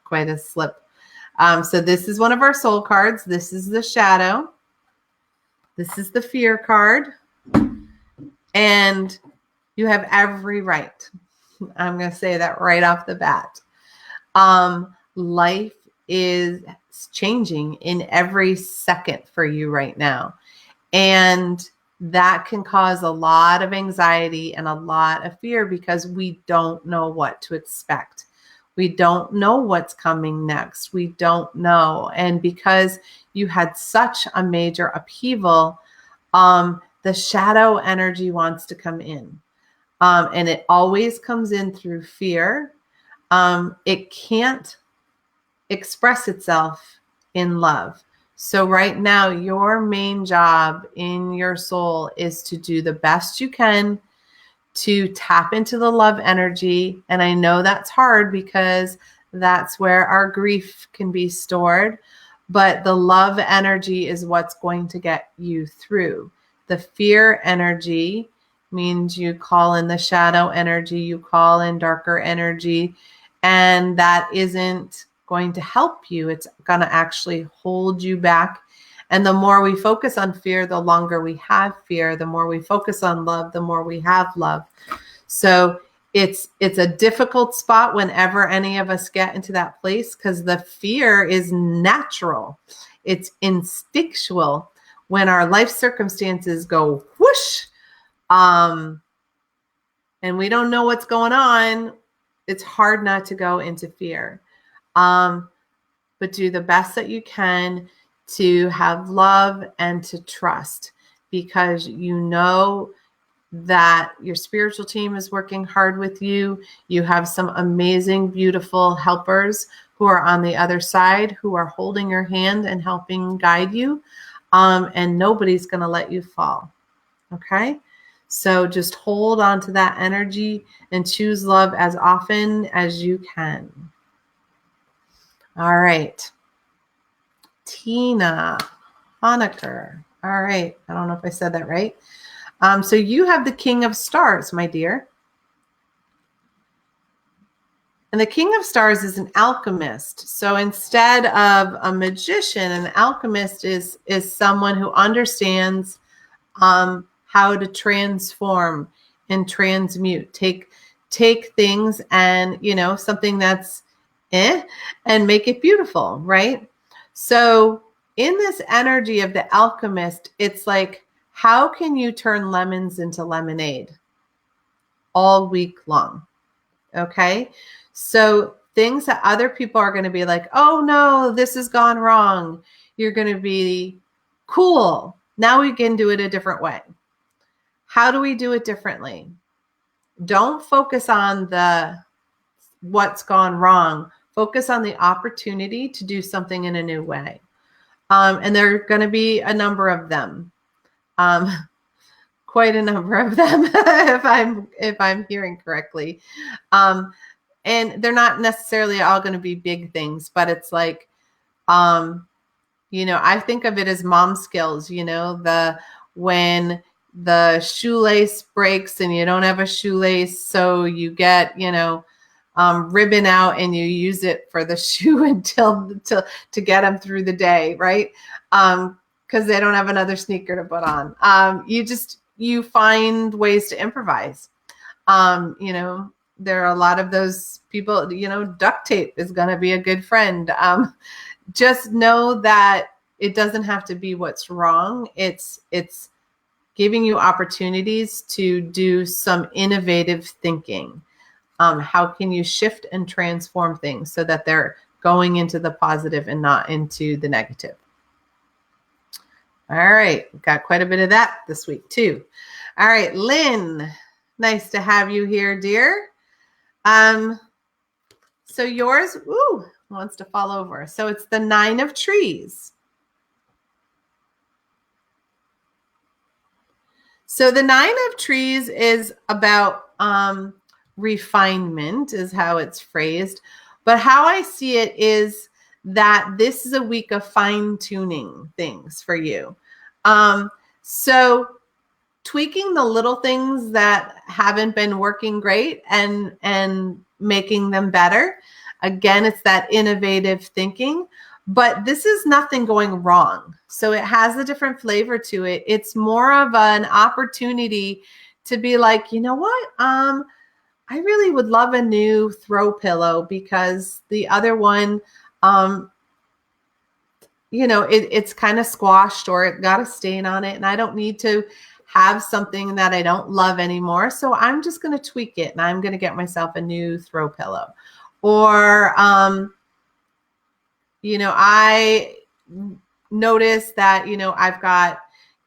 quite a slip? So this is one of our soul cards. This is the shadow. This is the fear card. And you have every right. I'm going to say that right off the bat. Life is changing in every second for you right now. And that can cause a lot of anxiety and a lot of fear because we don't know what to expect. We don't know what's coming next. We don't know. And because you had such a major upheaval, the shadow energy wants to come in. And it always comes in through fear. It can't express itself in love. So right now, your main job in your soul is to do the best you can to tap into the love energy. And I know that's hard because that's where our grief can be stored. But the love energy is what's going to get you through. The fear energy means you call in the shadow energy, you call in darker energy, and that isn't going to help you. It's going to actually hold you back. And the more we focus on fear, the longer we have fear. The more we focus on love, the more we have love. So it's a difficult spot whenever any of us get into that place because the fear is natural. It's instinctual. When our life circumstances go whoosh, and we don't know what's going on, it's hard not to go into fear. But do the best that you can to have love and to trust, because you know that your spiritual team is working hard with you. You have some amazing, beautiful helpers who are on the other side, who are holding your hand and helping guide you. And nobody's going to let you fall. Okay? So just hold on to that energy and choose love as often as you can. All right. Tina Honecker. All right. I don't know if I said that right. So you have the King of Stars, my dear. And the King of Stars is an alchemist. So instead of a magician, an alchemist is someone who understands how to transform and transmute. Take things and, something that's and make it beautiful, right? So in this energy of the alchemist, it's like, how can you turn lemons into lemonade all week long? Okay. So things that other people are going to be like, oh no, this has gone wrong. You're going to be cool. Now we can do it a different way. How do we do it differently? Don't focus on what's gone wrong. Focus on the opportunity to do something in a new way. And there are going to be a number of them. Quite a number of them, if I'm hearing correctly. And they're not necessarily all going to be big things, but it's like, I think of it as mom skills, when the shoelace breaks and you don't have a shoelace, so you get, ribbon out and you use it for the shoe until to get them through the day, right? Because they don't have another sneaker to put on. You find ways to improvise. There are a lot of those people, duct tape is going to be a good friend. Just know that it doesn't have to be what's wrong. It's giving you opportunities to do some innovative thinking. How can you shift and transform things so that they're going into the positive and not into the negative? All right. Got quite a bit of that this week too. All right, Lynn, nice to have you here, dear. So yours, wants to fall over. So it's the 9 of trees. So the 9 of trees is about refinement, is how it's phrased. But how I see it is that this is a week of fine-tuning things for you. So tweaking the little things that haven't been working great and making them better. Again, it's that innovative thinking. But this is nothing going wrong. So it has a different flavor to it. It's more of an opportunity to be like, you know what? I really would love a new throw pillow because the other one, it's kind of squashed or it got a stain on it. And I don't need to have something that I don't love anymore. So I'm just going to tweak it and I'm going to get myself a new throw pillow. Or, I noticed that, I've got,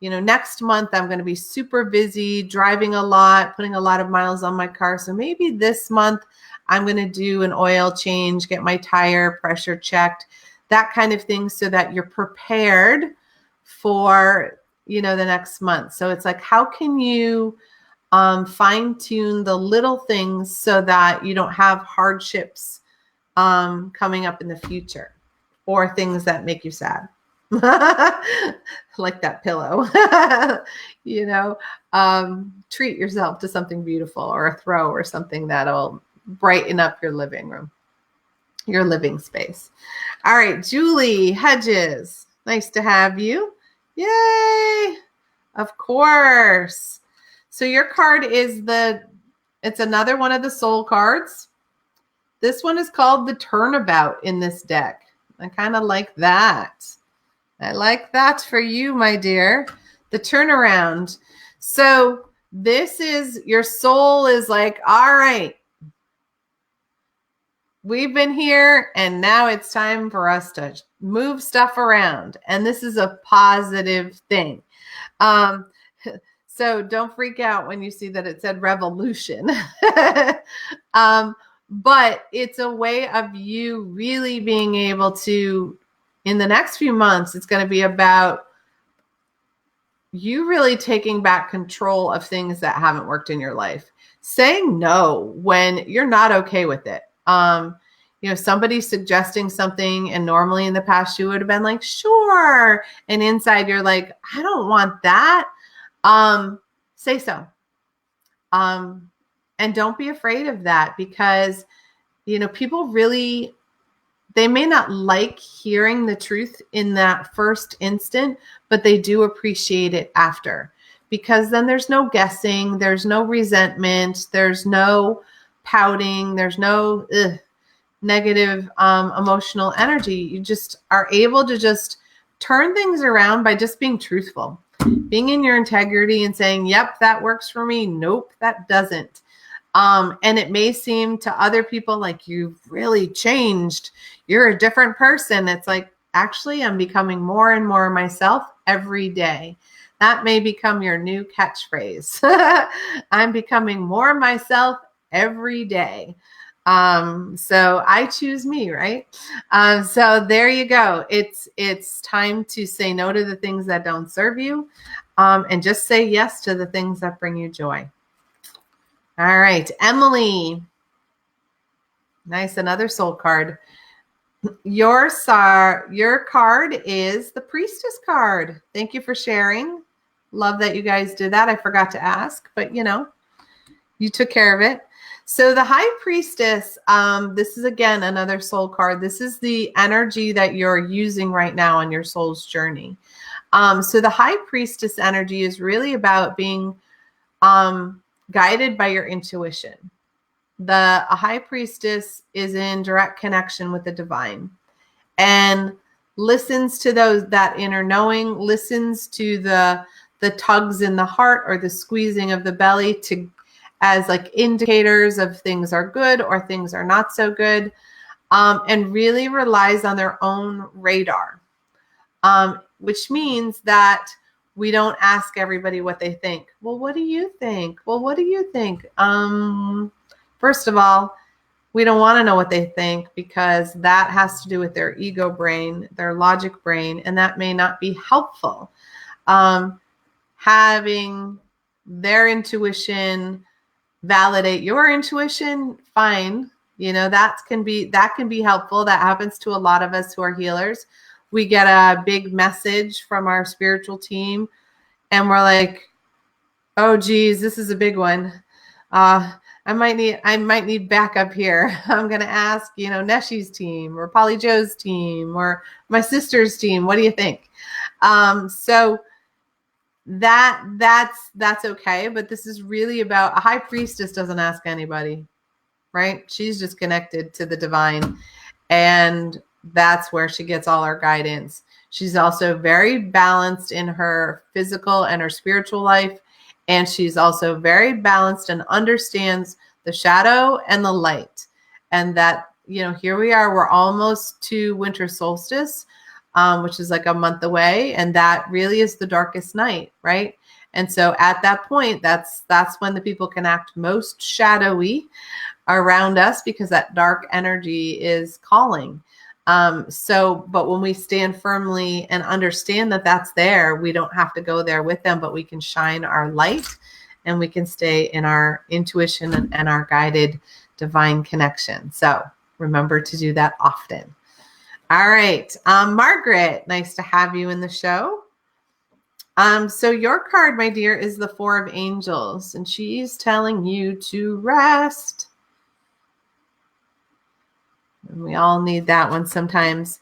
next month I'm going to be super busy, driving a lot, putting a lot of miles on my car. So maybe this month I'm going to do an oil change, get my tire pressure checked, that kind of thing, so that you're prepared for, the next month. So it's like, how can you fine tune the little things so that you don't have hardships coming up in the future? Or things that make you sad, like that pillow, treat yourself to something beautiful or a throw or something that'll brighten up your living room, your living space. All right, Julie Hedges, nice to have you. Yay. Of course. So your card is it's another one of the soul cards. This one is called the Turnabout in this deck. I kind of like that. I like that for you, my dear. The turnaround. So this is, your soul is like, all right, we've been here and now it's time for us to move stuff around. And this is a positive thing. So don't freak out when you see that it said revolution. But it's a way of you really being able to, in the next few months, it's going to be about you really taking back control of things that haven't worked in your life. Saying no when you're not okay with it. Somebody suggesting something and normally in the past you would have been like, sure. And inside you're like, I don't want that. Say so. And don't be afraid of that because, people really, they may not like hearing the truth in that first instant, but they do appreciate it after, because then there's no guessing, there's no resentment, there's no pouting, there's no negative emotional energy. You just are able to just turn things around by just being truthful, being in your integrity and saying, yep, that works for me. Nope, that doesn't. And it may seem to other people like you've really changed. You're a different person. It's like, actually, I'm becoming more and more myself every day. That may become your new catchphrase. I'm becoming more myself every day. So I choose me, right? So there you go. It's time to say no to the things that don't serve you, and just say yes to the things that bring you joy. All right, Emily. Nice, another soul card. Your card is the Priestess card. Thank you for sharing. Love that you guys did that. I forgot to ask, but you took care of it. So the High Priestess, this is again another soul card. This is the energy that you're using right now on your soul's journey. So the High Priestess energy is really about being guided by your intuition. A High Priestess is in direct connection with the divine and listens to that inner knowing, listens to the tugs in the heart or the squeezing of the belly as like indicators of things are good or things are not so good, and really relies on their own radar, which means that we don't ask everybody what they think. Well, what do you think? Well, what do you think? First of all, we don't want to know what they think because that has to do with their ego brain, their logic brain, and that may not be helpful. Having their intuition validate your intuition, fine. That can be helpful. That happens to a lot of us who are healers. We get a big message from our spiritual team and we're like, oh geez, this is a big one. I might need backup here. I'm going to ask, Neshi's team or Polly Joe's team or my sister's team. What do you think? So that's okay. But this is really about a High Priestess doesn't ask anybody, right? She's just connected to the divine, and that's where she gets all her guidance. She's also very balanced in her physical and her spiritual life. And she's also very balanced and understands the shadow and the light. And that, here we are, we're almost to winter solstice, which is like a month away. And that really is the darkest night, right? And so at that point, that's when the people can act most shadowy around us because that dark energy is calling. But when we stand firmly and understand that that's there, we don't have to go there with them, but we can shine our light and we can stay in our intuition and our guided divine connection. So remember to do that often. All right. Margaret, nice to have you in the show. So your card, my dear, is the Four of Angels, and she's telling you to rest. And we all need that one sometimes.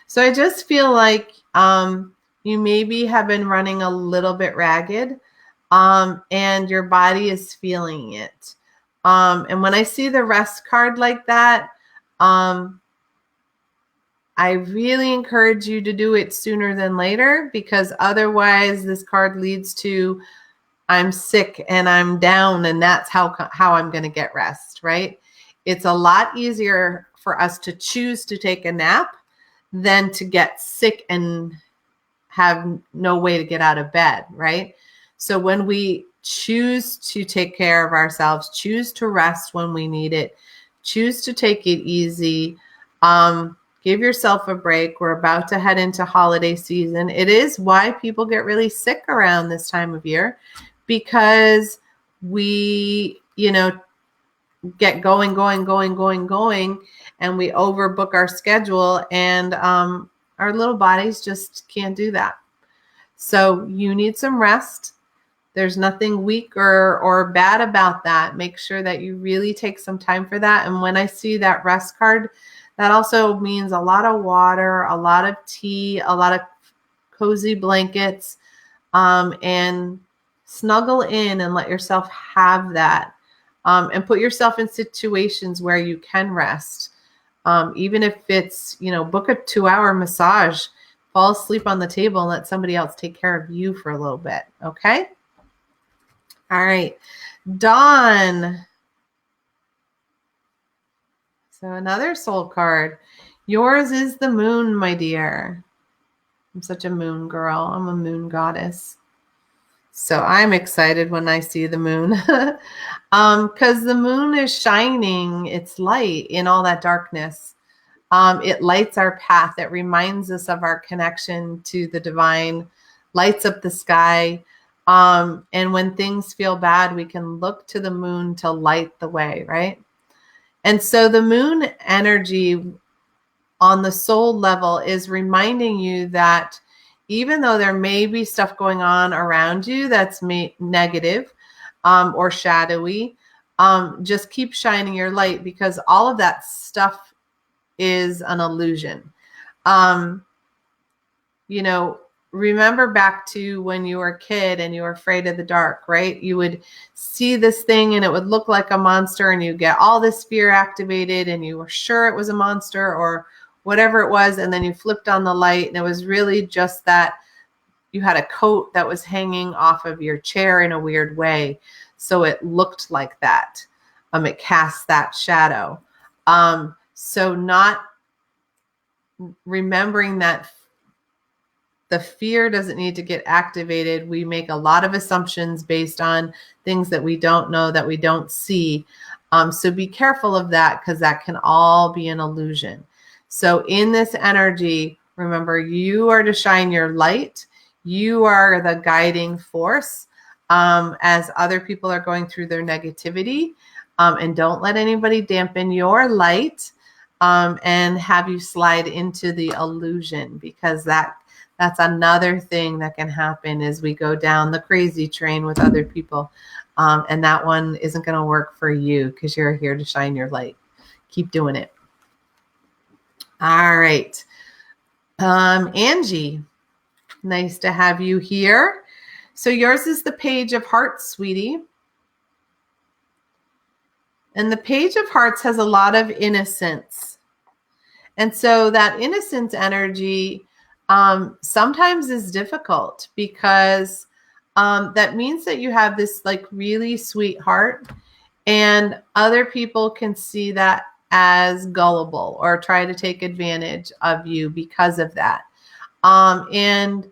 So I just feel like you maybe have been running a little bit ragged, and your body is feeling it. And when I see the rest card like that, I really encourage you to do it sooner than later, because otherwise this card leads to I'm sick and I'm down, and that's how I'm going to get rest, right? It's a lot easier for us to choose to take a nap than to get sick and have no way to get out of bed, right? So when we choose to take care of ourselves, choose to rest when we need it, choose to take it easy, give yourself a break. We're about to head into holiday season. It is why people get really sick around this time of year, because we, get going, and we overbook our schedule, and our little bodies just can't do that. So you need some rest. There's nothing weak or bad about that. Make sure that you really take some time for that. And when I see that rest card, that also means a lot of water, a lot of tea, a lot of cozy blankets, and snuggle in and let yourself have that. And put yourself in situations where you can rest. Even if it's, book a 2-hour massage, fall asleep on the table and let somebody else take care of you for a little bit. Okay. All right. Dawn. So another soul card. Yours is the moon, my dear. I'm such a moon girl. I'm a moon goddess. So I'm excited when I see the moon, because the moon is shining its light in all that darkness. It lights our path. It reminds us of our connection to the divine, lights up the sky. And when things feel bad, we can look to the moon to light the way, right? And so the moon energy on the soul level is reminding you that even though there may be stuff going on around you that's negative or shadowy, just keep shining your light, because all of that stuff is an illusion. You know, remember back to when you were a kid and you were afraid of the dark, right? You would see this thing and it would look like a monster, and you get all this fear activated, and you were sure it was a monster or whatever it was. And then you flipped on the light and it was really just that you had a coat that was hanging off of your chair in a weird way. So it looked like that. It cast that shadow. So not remembering that the fear doesn't need to get activated. We make a lot of assumptions based on things that we don't know, that we don't see. So be careful of that, because that can all be an illusion. So in this energy, remember, you are to shine your light. You are the guiding force as other people are going through their negativity. And don't let anybody dampen your light and have you slide into the illusion, because that's another thing that can happen as we go down the crazy train with other people. And that one isn't going to work for you, because you're here to shine your light. Keep doing it. All right. Angie, nice to have you here. So yours is the Page of Hearts, sweetie. And the Page of Hearts has a lot of innocence. And so that innocence energy sometimes is difficult, because that means that you have this like really sweet heart, and other people can see that as gullible or try to take advantage of you because of that. And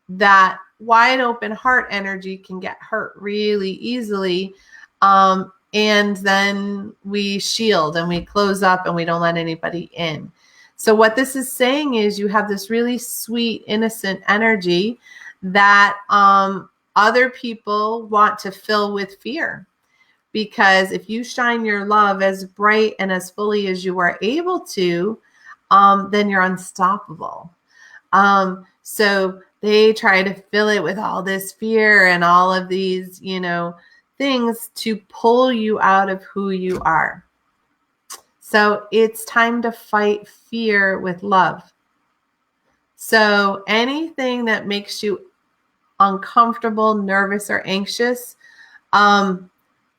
that wide open heart energy can get hurt really easily. And then we shield and we close up and we don't let anybody in. So what this is saying is you have this really sweet, innocent energy that other people want to fill with fear. Because if you shine your love as bright and as fully as you are able to, then you're unstoppable. So they try to fill it with all this fear and all of these, things to pull you out of who you are. So it's time to fight fear with love. So anything that makes you uncomfortable, nervous, or anxious,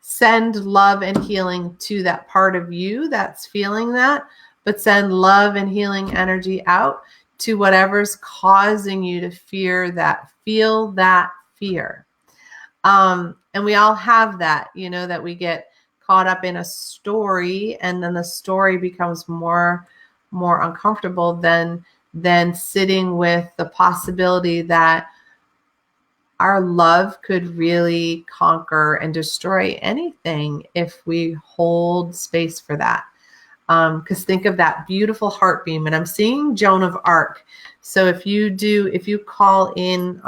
send love and healing to that part of you that's feeling that, but send love and healing energy out to whatever's causing you to feel that fear. And we all have that, that we get caught up in a story, and then the story becomes more uncomfortable than sitting with the possibility that our love could really conquer and destroy anything if we hold space for that. Because think of that beautiful heart beam, and I'm seeing Joan of Arc. So if you call in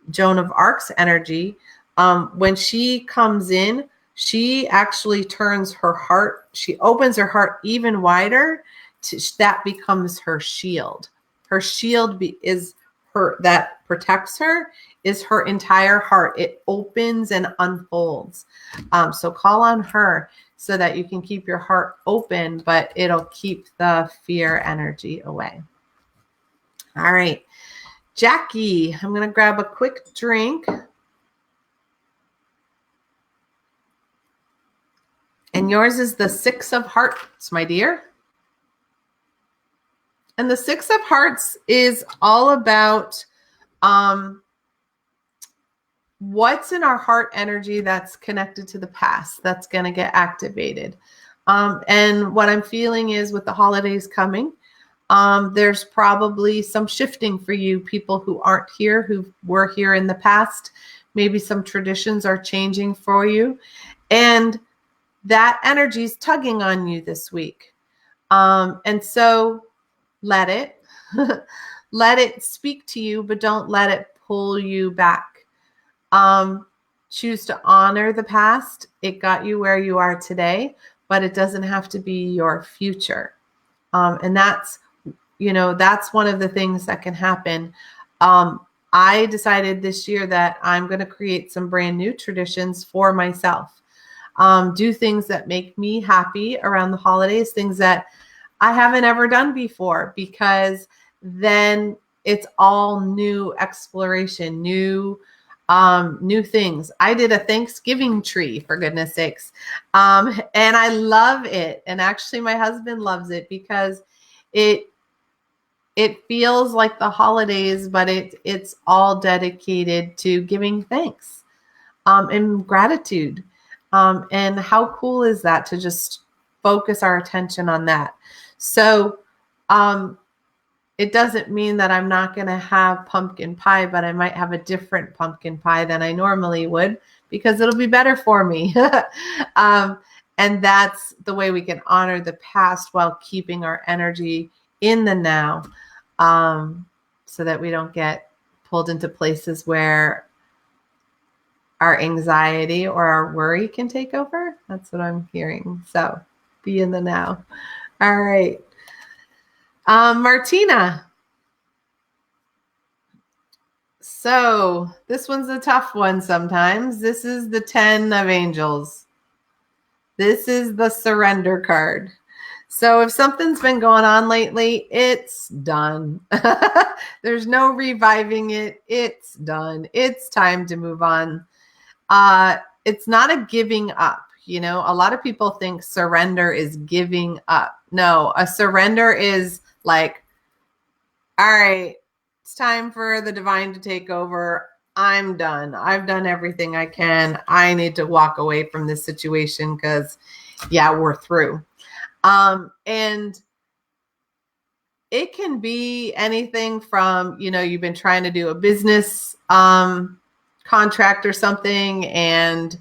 Joan of Arc's energy, when she comes in, she actually turns her heart, she opens her heart even wider. That becomes her shield. Her shield is her, that protects her, is her entire heart. It opens and unfolds. So call on her so that you can keep your heart open, but it'll keep the fear energy away. All right, Jackie, I'm going to grab a quick drink. And yours is the Six of Hearts, my dear. And the Six of Hearts is all about what's in our heart energy that's connected to the past that's going to get activated. And what I'm feeling is, with the holidays coming, there's probably some shifting for you, people who aren't here, who were here in the past. Maybe some traditions are changing for you. And that energy is tugging on you this week. And so let it, let it speak to you, but don't let it pull you back. Choose to honor the past. It got you where you are today, but it doesn't have to be your future. And that's one of the things that can happen. I decided this year that I'm going to create some brand new traditions for myself. Do things that make me happy around the holidays, things that I haven't ever done before, because then it's all new exploration, new things. I did a Thanksgiving tree, for goodness sakes. And I love it. And actually my husband loves it because it feels like the holidays, but it's all dedicated to giving thanks, and gratitude. And how cool is that to just focus our attention on that? So, it doesn't mean that I'm not going to have pumpkin pie, but I might have a different pumpkin pie than I normally would because it'll be better for me. And that's the way we can honor the past while keeping our energy in the now, so that we don't get pulled into places where our anxiety or our worry can take over. That's what I'm hearing. So be in the now. All right. Martina. So this one's a tough one sometimes. This is the 10 of Angels. This is the surrender card. So if something's been going on lately, it's done. There's no reviving it. It's done. It's time to move on. It's not a giving up. You know, a lot of people think surrender is giving up. No, a surrender is like, all right, it's time for the divine to take over. I'm done. I've done everything I can. I need to walk away from this situation because, yeah, we're through. And it can be anything from, you know, you've been trying to do a business contract or something and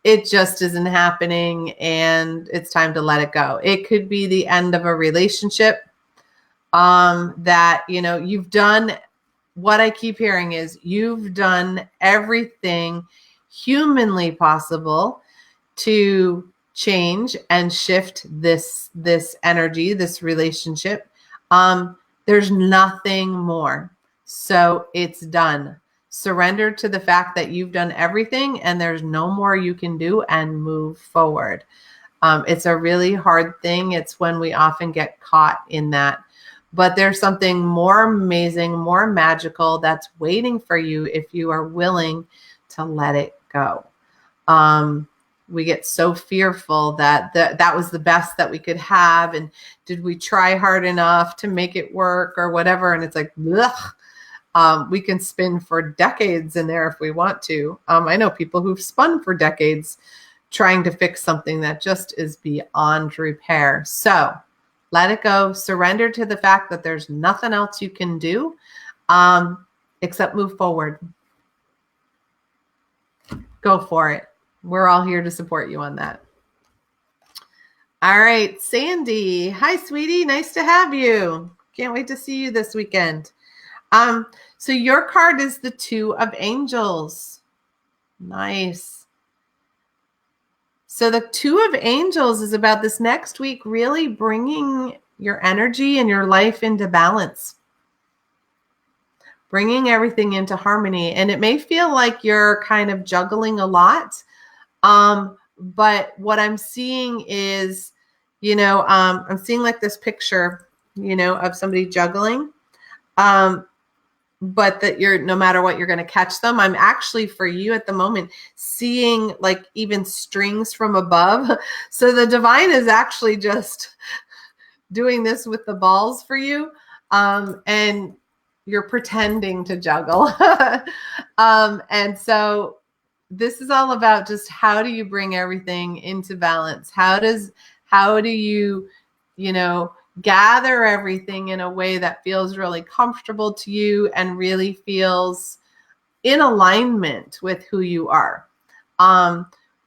it just isn't happening and it's time to let it go. It could be the end of a relationship that, you know, you've done. What I keep hearing is you've done everything humanly possible to change and shift this energy, this relationship. There's nothing more. So it's done. Surrender to the fact that you've done everything and there's no more you can do, and move forward. It's a really hard thing. It's when we often get caught in that. But there's something more amazing, more magical that's waiting for you if you are willing to let it go. We get so fearful that that was the best that we could have. And did we try hard enough to make it work or whatever? And it's like, ugh. We can spin for decades in there if we want to. I know people who've spun for decades trying to fix something that just is beyond repair. So let it go. Surrender to the fact that there's nothing else you can do except move forward. Go for it. We're all here to support you on that. All right, Sandy. Hi, sweetie. Nice to have you. Can't wait to see you this weekend. So your card is the 2 of Angels. Nice. So the 2 of Angels is about this next week really bringing your energy and your life into balance, bringing everything into harmony. And it may feel like you're kind of juggling a lot. But what I'm seeing is, you know, I'm seeing like this picture, you know, of somebody juggling. But that you're, no matter what, you're going to catch them. I'm actually, for you at the moment, seeing like even strings from above. So the divine is actually just doing this with the balls for you. And you're pretending to juggle. And so this is all about just how do you bring everything into balance? How do you, you know, gather everything in a way that feels really comfortable to you and really feels in alignment with who you are.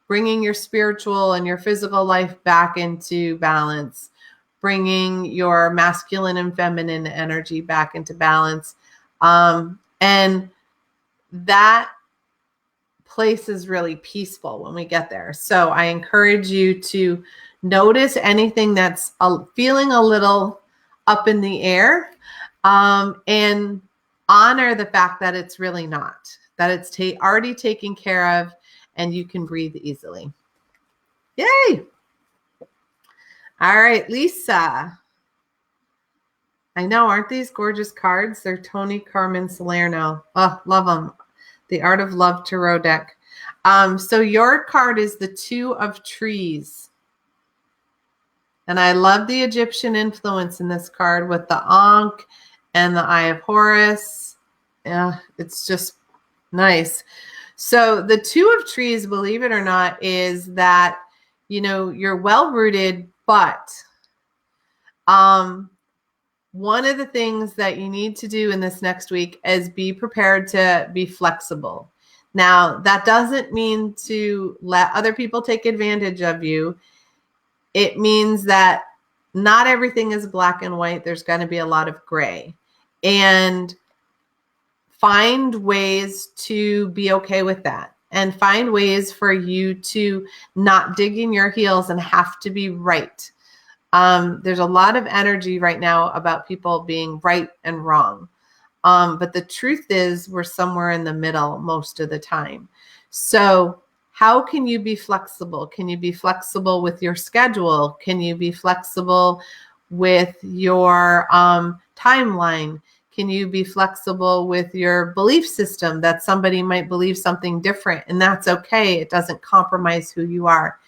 Bringing your spiritual and your physical life back into balance, bringing your masculine and feminine energy back into balance. And that place is really peaceful when we get there. So I encourage you to notice anything that's feeling a little up in the air, and honor the fact that it's really not, that it's already taken care of and you can breathe easily. Yay. All right, Lisa. I know, aren't these gorgeous cards? They're Tony Carmen Salerno. Oh, love them. The Art of Love Tarot deck. So your card is the Two of Trees. And I love the Egyptian influence in this card with the Ankh and the Eye of Horus. Yeah, it's just nice. So the Two of Trees, believe it or not, is that, you know, you're well-rooted, but one of the things that you need to do in this next week is be prepared to be flexible. Now, that doesn't mean to let other people take advantage of you. It means that not everything is black and white. There's going to be a lot of gray. And find ways to be okay with that. And find ways for you to not dig in your heels and have to be right. There's a lot of energy right now about people being right and wrong. But the truth is we're somewhere in the middle most of the time. So how can you be flexible? Can you be flexible with your schedule? Can you be flexible with your timeline? Can you be flexible with your belief system that somebody might believe something different? And that's okay. It doesn't compromise who you are.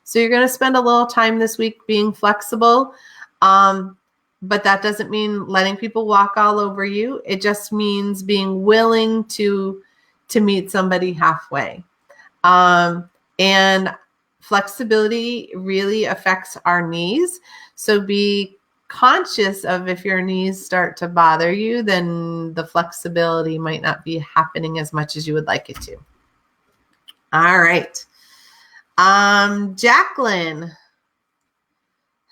So you're going to spend a little time this week being flexible. But that doesn't mean letting people walk all over you. It just means being willing to meet somebody halfway. And flexibility really affects our knees. So be conscious of if your knees start to bother you, then the flexibility might not be happening as much as you would like it to. All right. Jacqueline.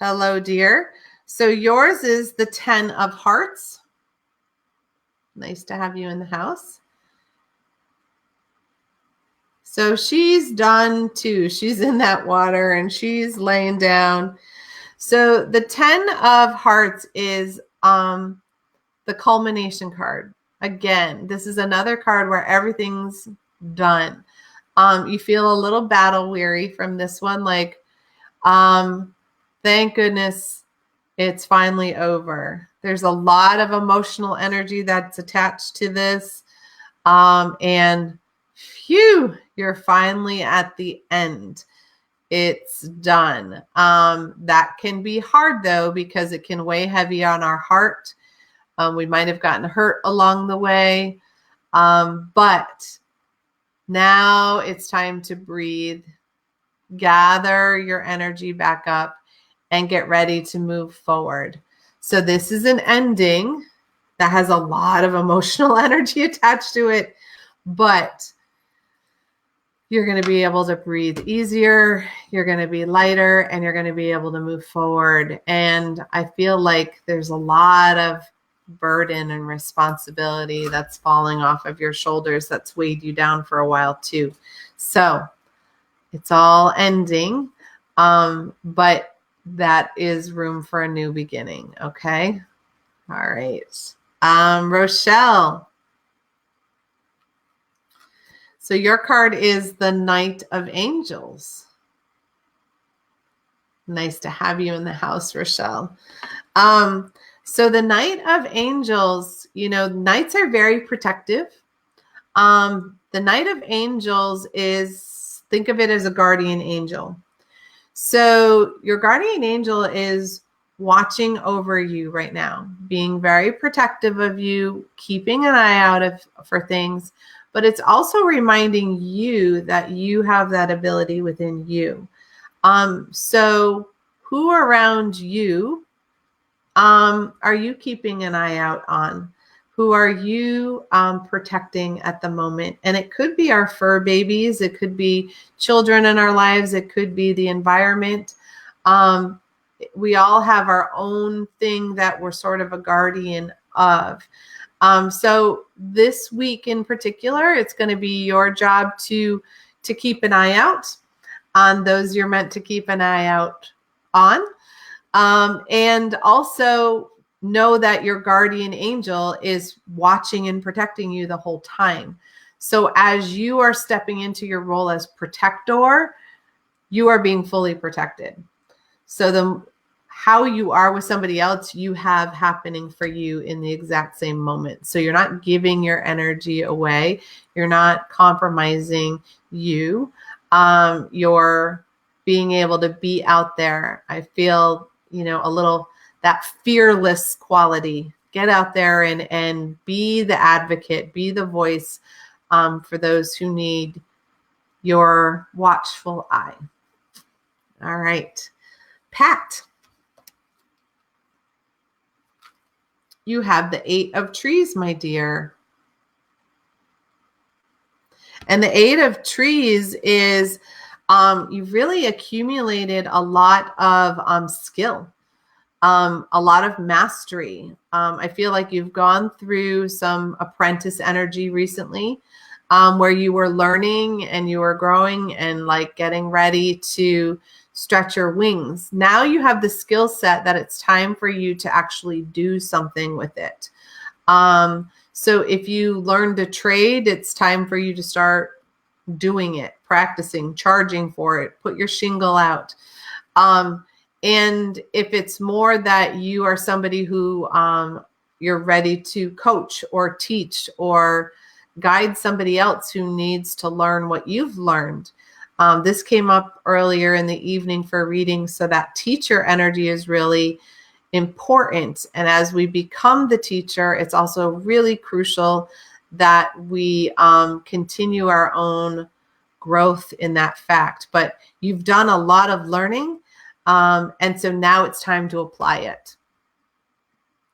Hello, dear. So yours is the 10 of Hearts. Nice to have you in the house. So she's done too. She's in that water and she's laying down. So the 10 of Hearts is the culmination card. Again, this is another card where everything's done. You feel a little battle weary from this one. Like, thank goodness it's finally over. There's a lot of emotional energy that's attached to this. And phew, you're finally at the end. It's done. That can be hard though, because it can weigh heavy on our heart. We might have gotten hurt along the way. But now it's time to breathe, gather your energy back up, and get ready to move forward. So this is an ending that has a lot of emotional energy attached to it, but you're going to be able to breathe easier. You're going to be lighter and you're going to be able to move forward. And I feel like there's a lot of burden and responsibility that's falling off of your shoulders that's weighed you down for a while too. So it's all ending, but that is room for a new beginning. Okay. All right. Rochelle. So your card is the Knight of Angels. Nice to have you in the house, Rochelle. So the Knight of Angels, you know, knights are very protective. The Knight of Angels is, think of it as a guardian angel. So your guardian angel is watching over you right now, being very protective of you, keeping an eye out for things, but it's also reminding you that you have that ability within you. So who around you are you keeping an eye out on? Who are you protecting at the moment? And it could be our fur babies. It could be children in our lives. It could be the environment. We all have our own thing that we're sort of a guardian of. So this week in particular, it's going to be your job to keep an eye out on those you're meant to keep an eye out on. And also know that your guardian angel is watching and protecting you the whole time. So as you are stepping into your role as protector, you are being fully protected. So how you are with somebody else, you have happening for you in the exact same moment. So you're not giving your energy away. You're not compromising you. You're being able to be out there. I feel, a little that fearless quality. Get out there and be the advocate, be the voice for those who need your watchful eye. All right. Pat, you have the 8 of trees, my dear. And the 8 of trees is you've really accumulated a lot of skill, a lot of mastery. I feel like you've gone through some apprentice energy recently, where you were learning and you were growing and like getting ready to stretch your wings. Now you have the skill set that it's time for you to actually do something with it. So if you learned a trade, it's time for you to start doing it, practicing, charging for it, put your shingle out. And if it's more that you are somebody who you're ready to coach or teach or guide somebody else who needs to learn what you've learned. This came up earlier in the evening for reading. So that teacher energy is really important. And as we become the teacher, it's also really crucial that we continue our own growth in that fact. But you've done a lot of learning. And so now it's time to apply it.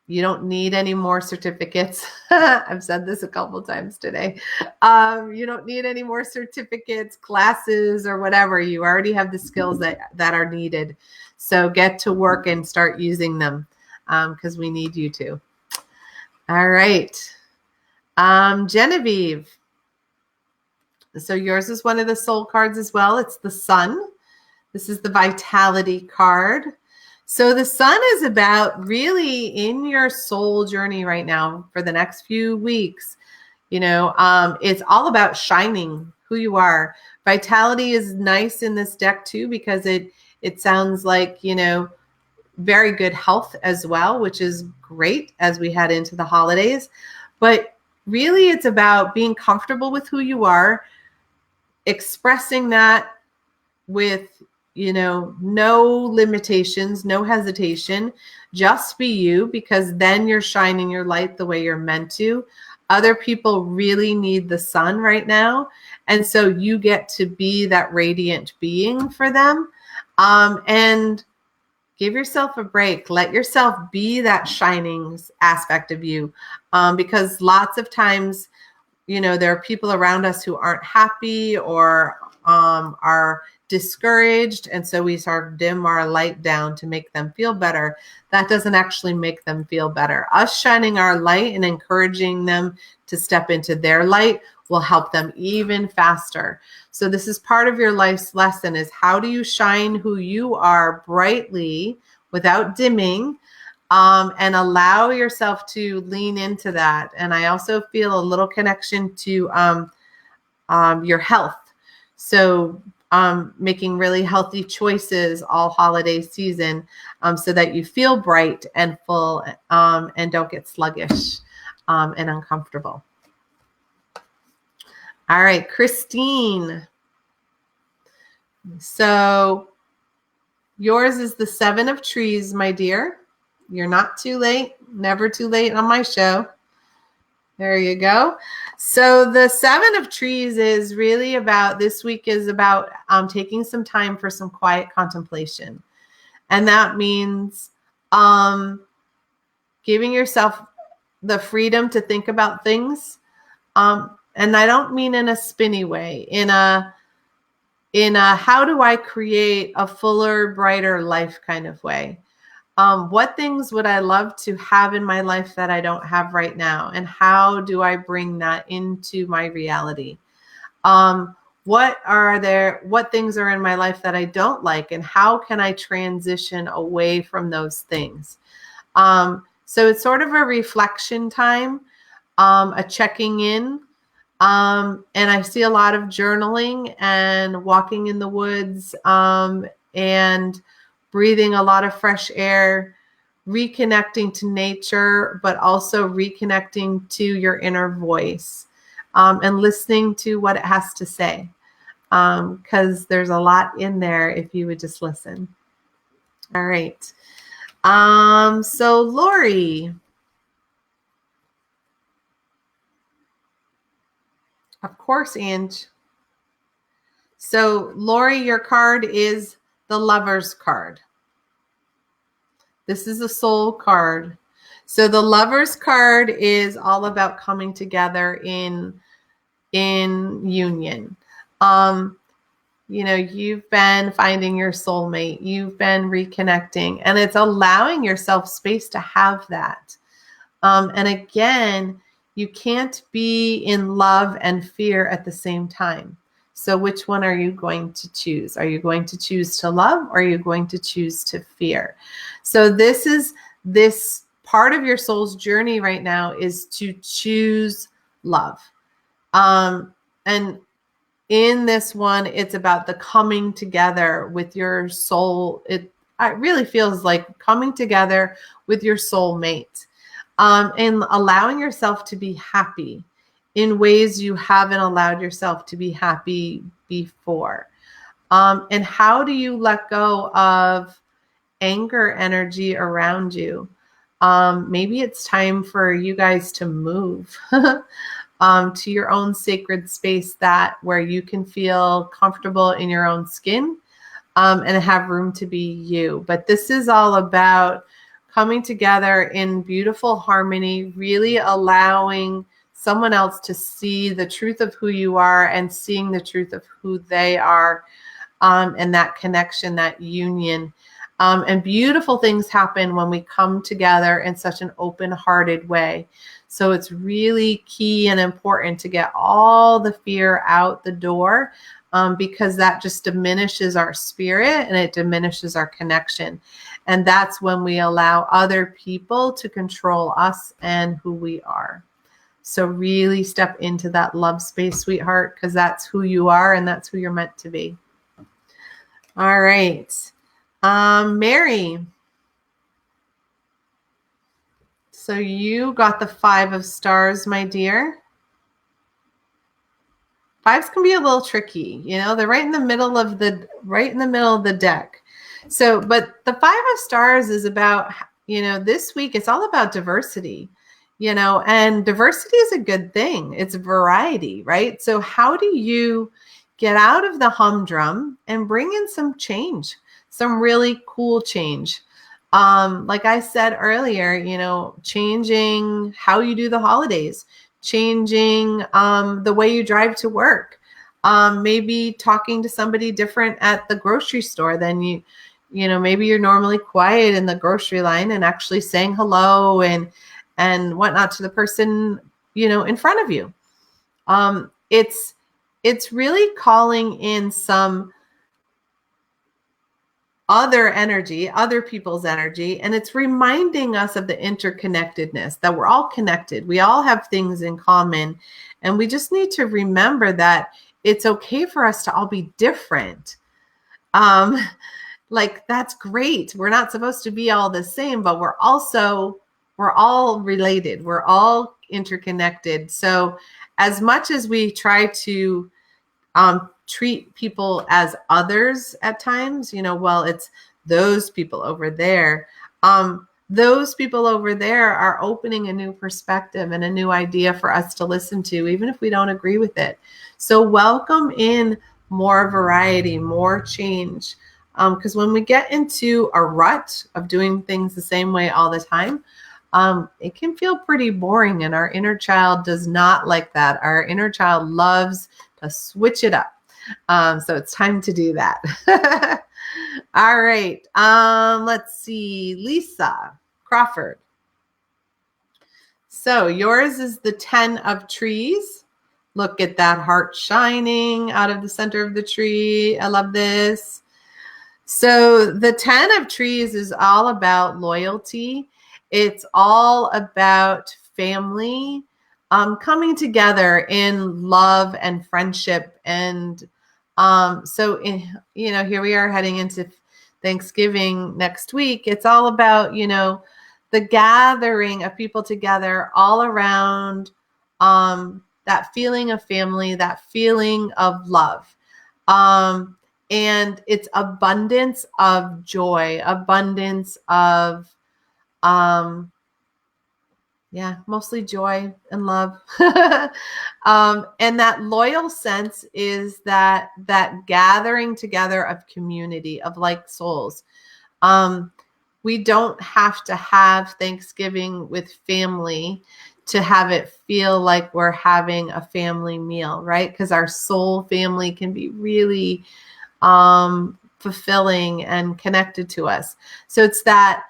You don't need any more certificates. I've said this a couple times today. You don't need any more certificates, classes, or whatever. You already have the skills that are needed. So get to work and start using them because we need you to. All right. Genevieve. So yours is one of the soul cards as well. It's the Sun. This is the Vitality card. So the Sun is about really in your soul journey right now for the next few weeks. It's all about shining who you are. Vitality is nice in this deck too, because it sounds like, very good health as well, which is great as we head into the holidays. But really it's about being comfortable with who you are, expressing that with no limitations, no hesitation, just be you, because then you're shining your light the way you're meant to. Other people really need the sun right now. And so you get to be that radiant being for them. And give yourself a break. Let yourself be that shining aspect of you. Because lots of times, there are people around us who aren't happy or are discouraged, and so we sort of dim our light down to make them feel better. That doesn't actually make them feel better. Us shining our light and encouraging them to step into their light will help them even faster. So this is part of your life's lesson, is how do you shine who you are brightly without dimming, and allow yourself to lean into that. And I also feel a little connection to your health. So making really healthy choices all holiday season, so that you feel bright and full, and don't get sluggish and uncomfortable. All right, Christine. So yours is the 7 of trees, my dear. You're not too late, never too late on my show. There you go. So the 7 of trees is really about, this week is about taking some time for some quiet contemplation. And that means giving yourself the freedom to think about things. And I don't mean in a spinny way, in a how do I create a fuller, brighter life kind of way. What things would I love to have in my life that I don't have right now? And how do I bring that into my reality? What things are in my life that I don't like? And how can I transition away from those things? So it's sort of a reflection time, a checking in. And I see a lot of journaling and walking in the woods, and breathing a lot of fresh air, reconnecting to nature, but also reconnecting to your inner voice, and listening to what it has to say. Because there's a lot in there if you would just listen. All right. So Lori. Of course, Ange. So Lori, your card is the Lover's card. This is a soul card. So the Lover's card is all about coming together in union. You've been finding your soulmate, you've been reconnecting, and it's allowing yourself space to have that. And again, you can't be in love and fear at the same time. So which one are you going to choose? Are you going to choose to love, or are you going to choose to fear? So this part of your soul's journey right now is to choose love. And in this one, it's about the coming together with your soul. It really feels like coming together with your soulmate, and allowing yourself to be happy in ways you haven't allowed yourself to be happy before. And how do you let go of anger energy around you? Maybe it's time for you guys to move to your own sacred space, where you can feel comfortable in your own skin, and have room to be you. But this is all about coming together in beautiful harmony, really allowing someone else to see the truth of who you are and seeing the truth of who they are, and that connection, that union. And beautiful things happen when we come together in such an open-hearted way. So it's really key and important to get all the fear out the door, because that just diminishes our spirit and it diminishes our connection. And that's when we allow other people to control us and who we are. So really step into that love space, sweetheart, because that's who you are and that's who you're meant to be. All right. Mary. So you got the 5 of stars, my dear. 5s can be a little tricky, they're right in the middle of the deck. So, but the 5 of stars is about, this week it's all about diversity, and diversity is a good thing. It's variety, right? So how do you get out of the humdrum and bring in some change, some really cool change? Like I said earlier, changing how you do the holidays, changing the way you drive to work, maybe talking to somebody different at the grocery store than maybe you're normally quiet in the grocery line, and actually saying hello and whatnot to the person, in front of you. It's really calling in some other energy, other people's energy. And it's reminding us of the interconnectedness, that we're all connected. We all have things in common. And we just need to remember that it's okay for us to all be different. That's great. We're not supposed to be all the same, but we're all related. We're all interconnected. So as much as we try to treat people as others at times, it's those people over there. Those people over there are opening a new perspective and a new idea for us to listen to, even if we don't agree with it. So welcome in more variety, more change. Because when we get into a rut of doing things the same way all the time, it can feel pretty boring, and our inner child does not like that. Our inner child loves to switch it up. So it's time to do that. All right. Let's see. Lisa Crawford. So yours is the 10 of trees. Look at that heart shining out of the center of the tree. I love this. So the 10 of trees is all about loyalty It's all about family coming together in love and friendship. And here we are heading into Thanksgiving next week. It's all about, the gathering of people together all around that feeling of family, that feeling of love. And it's abundance of joy, abundance of, mostly joy and love. And that loyal sense is that gathering together of community, of like souls. We don't have to have Thanksgiving with family to have it feel like we're having a family meal, right? Because our soul family can be really fulfilling and connected to us. So it's that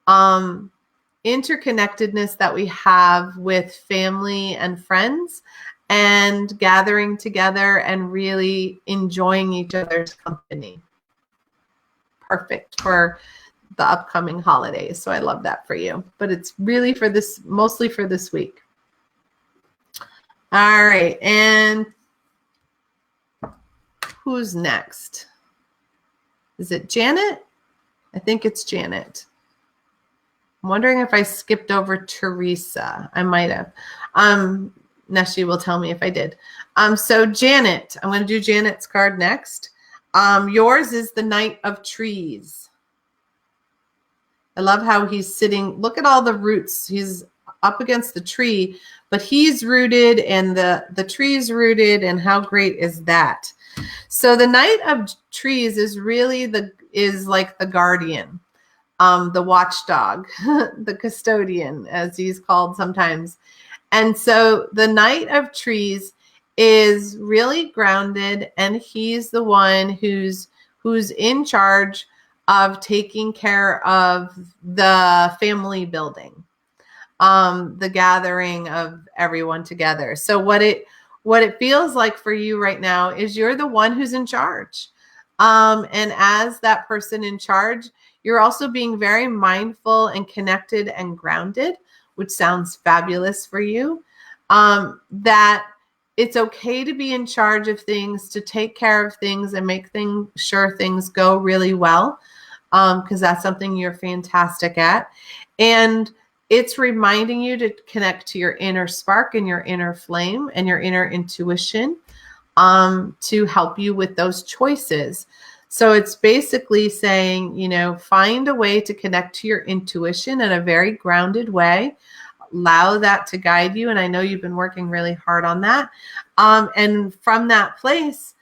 interconnectedness that we have with family and friends, and gathering together and really enjoying each other's company. Perfect for the upcoming holidays. So I love that for you, but it's really mostly for this week. All right. And who's next? Is it Janet? I think it's Janet. I'm wondering if I skipped over Teresa. I might have. Neshi will tell me if I did. So Janet, I'm going to do Janet's card next. Yours is the Knight of Trees. I love how he's sitting. Look at all the roots. He's up against the tree, but he's rooted and the tree's rooted. And how great is that? So the Knight of Trees is really like the guardian, the watchdog, the custodian, as he's called sometimes. And so the Knight of Trees is really grounded, and he's the one who's in charge of taking care of the family building, the gathering of everyone together. So what it feels like for you right now is you're the one who's in charge. And as that person in charge, you're also being very mindful and connected and grounded, which sounds fabulous for you. That it's okay to be in charge of things, to take care of things and make sure things go really well, because that's something you're fantastic at. And it's reminding you to connect to your inner spark and your inner flame and your inner intuition to help you with those choices. So it's basically saying, find a way to connect to your intuition in a very grounded way. Allow that to guide you. And I know you've been working really hard on that. And from that place,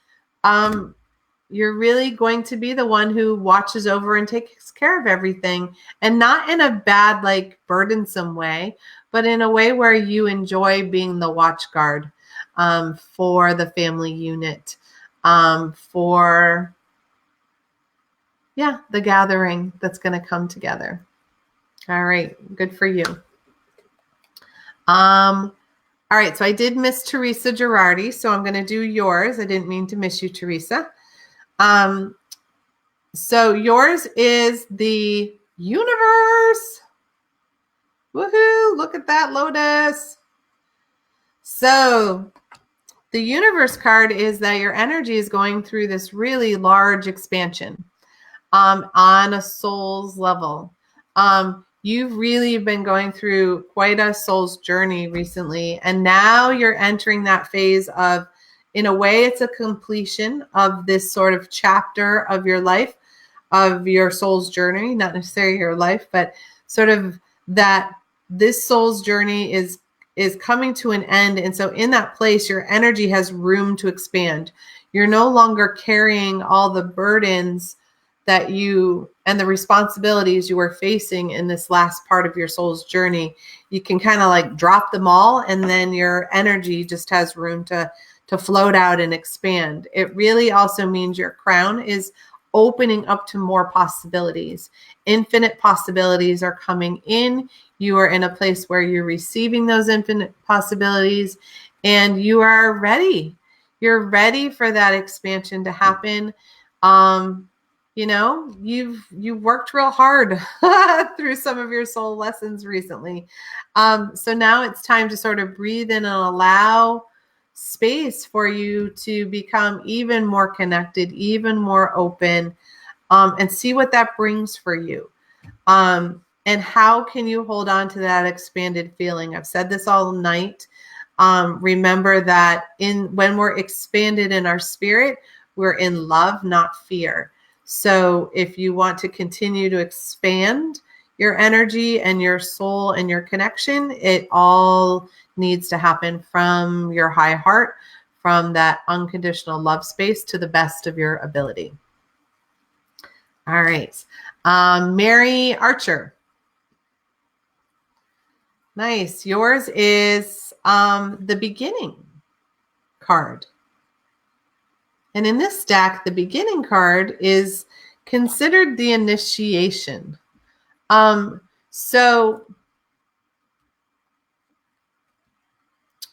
you're really going to be the one who watches over and takes care of everything, and not in a bad, like burdensome way, but in a way where you enjoy being the watch guard for the family unit, for the gathering that's going to come together. All right. Good for you. All right. So I did miss Teresa Girardi, so I'm going to do yours. I didn't mean to miss you, Teresa. So yours is the universe. Woohoo. Look at that, Lotus. So the universe card is that your energy is going through this really large expansion on a soul's level. You've really been going through quite a soul's journey recently, and now you're entering that phase of, in a way, it's a completion of this sort of chapter of your life, of your soul's journey, not necessarily your life, but sort of that this soul's journey is coming to an end. And so in that place, your energy has room to expand. You're no longer carrying all the burdens that you and the responsibilities you were facing in this last part of your soul's journey. You can kind of like drop them all, and then your energy just has room to float out and expand. It really also means your crown is opening up to more possibilities. Infinite possibilities are coming in. You are in a place where you're receiving those infinite possibilities, and you are ready. You're ready for that expansion to happen. you've worked real hard through some of your soul lessons recently. So now it's time to sort of breathe in and allow space for you to become even more connected, even more open, and see what that brings for you. And how can you hold on to that expanded feeling? I've said this all night. Remember that when we're expanded in our spirit, we're in love, not fear. So if you want to continue to expand your energy and your soul and your connection, it all needs to happen from your high heart, from that unconditional love space to the best of your ability. All right. Mary Archer. Nice. Yours is the beginning card. And in this stack, the beginning card is considered the initiation. So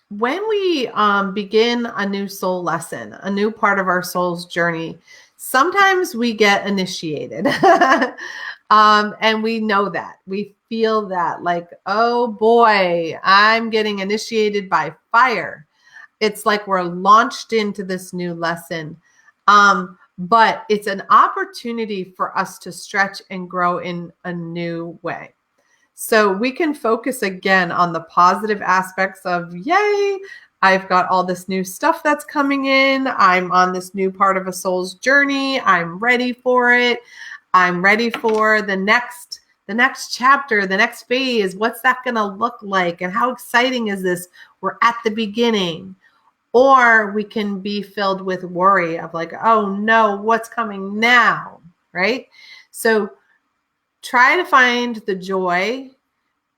when we begin a new soul lesson, a new part of our soul's journey, sometimes we get initiated. And we know that. We feel that, like, oh boy, I'm getting initiated by fire. It's like we're launched into this new lesson. But it's an opportunity for us to stretch and grow in a new way. So we can focus again on the positive aspects of, yay, I've got all this new stuff that's coming in. I'm on this new part of a soul's journey. I'm ready for it. I'm ready for the next chapter, the next phase. What's that going to look like? And how exciting is this? We're at the beginning. Or we can be filled with worry of like, oh no, what's coming now, right? So try to find the joy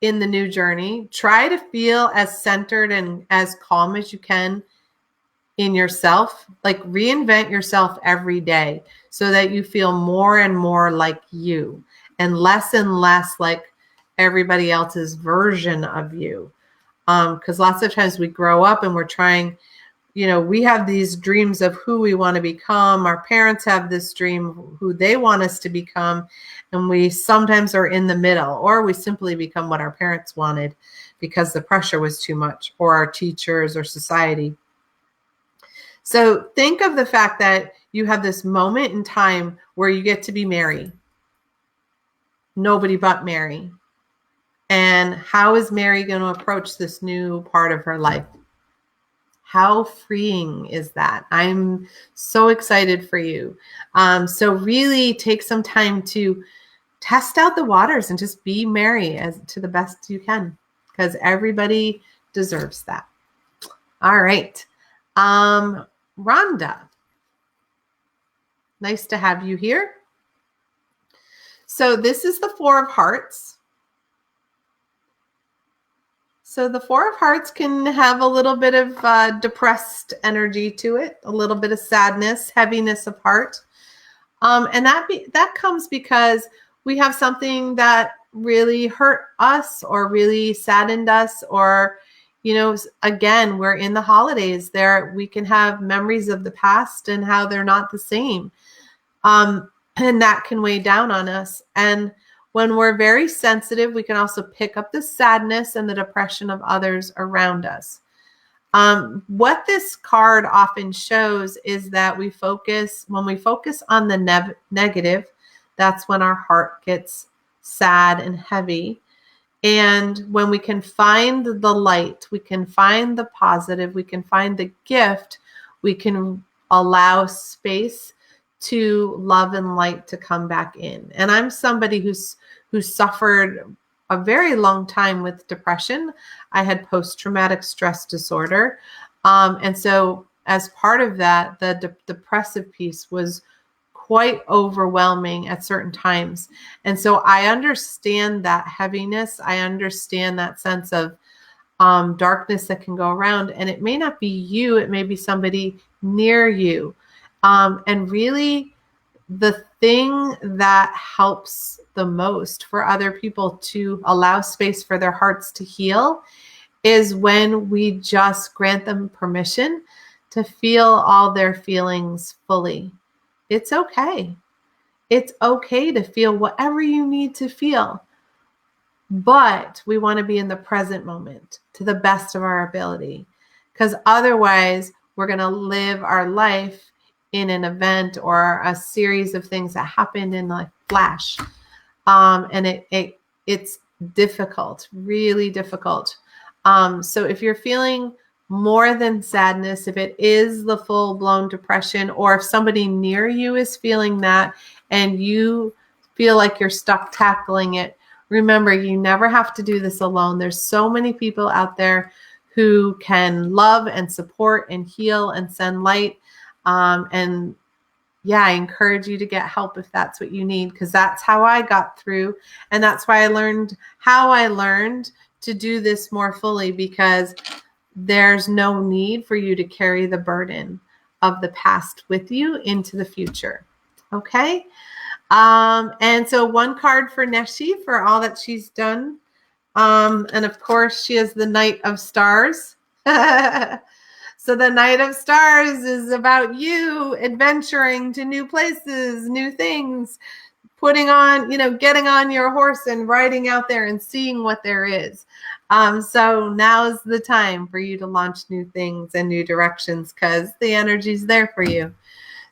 in the new journey. Try to feel as centered and as calm as you can in yourself. Like, reinvent yourself every day so that you feel more and more like you and less like everybody else's version of you. Because lots of times we grow up and we're trying, we have these dreams of who we want to become. Our parents have this dream of who they want us to become. And we sometimes are in the middle, or we simply become what our parents wanted because the pressure was too much, or our teachers or society. So think of the fact that you have this moment in time where you get to be Mary. Nobody but Mary. And how is Mary going to approach this new part of her life? How freeing is that? I'm so excited for you. So really take some time to test out the waters and just be Mary as to the best you can, because everybody deserves that. All right. Rhonda, nice to have you here. So this is the Four of Hearts. So the Four of Hearts can have a little bit of depressed energy to it, a little bit of sadness, heaviness of heart. And that comes because we have something that really hurt us or really saddened us, or, again, we're in the holidays there. We can have memories of the past and how they're not the same. And that can weigh down on us. And when we're very sensitive, we can also pick up the sadness and the depression of others around us. What this card often shows is that when we focus on the negative, that's when our heart gets sad and heavy. And when we can find the light, we can find the positive, we can find the gift, we can allow space to love and light to come back in. And I'm somebody who suffered a very long time with depression. I had post-traumatic stress disorder. And so as part of that, the depressive piece was quite overwhelming at certain times. And so I understand that heaviness. I understand that sense of darkness that can go around. And it may not be you, it may be somebody near you. And really, the thing that helps the most for other people to allow space for their hearts to heal is when we just grant them permission to feel all their feelings fully. It's okay. it's okay to feel whatever you need to feel. But we want to be in the present moment to the best of our ability, because otherwise we're going to live our life in an event or a series of things that happened in a flash. And it's difficult, really difficult. So if you're feeling more than sadness, if it is the full-blown depression, or if somebody near you is feeling that and you feel like you're stuck tackling it, remember, you never have to do this alone. There's so many people out there who can love and support and heal and send light. And yeah, I encourage you to get help if that's what you need, because that's how I got through. And that's why I learned how I learned to do this more fully, because there's no need for you to carry the burden of the past with you into the future. Okay. And so one card for Neshi for all that she's done. And of course she has the Knight of Stars. So the Knight of Stars is about you adventuring to new places, new things, putting on, getting on your horse and riding out there and seeing what there is. So now's the time for you to launch new things and new directions, because the energy's there for you.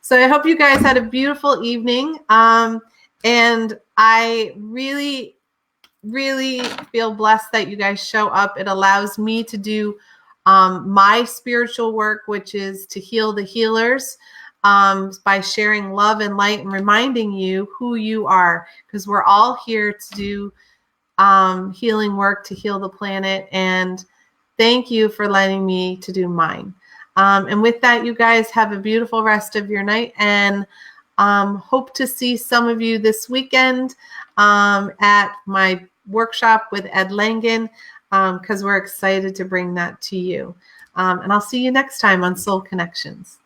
So I hope you guys had a beautiful evening. And I really, really feel blessed that you guys show up. It allows me to do my spiritual work, which is to heal the healers, by sharing love and light and reminding you who you are, because we're all here to do healing work to heal the planet. And thank you for letting me to do mine. And with that, you guys have a beautiful rest of your night, and hope to see some of you this weekend at my workshop with Ed Langen, because we're excited to bring that to you. And I'll see you next time on Soul Connections.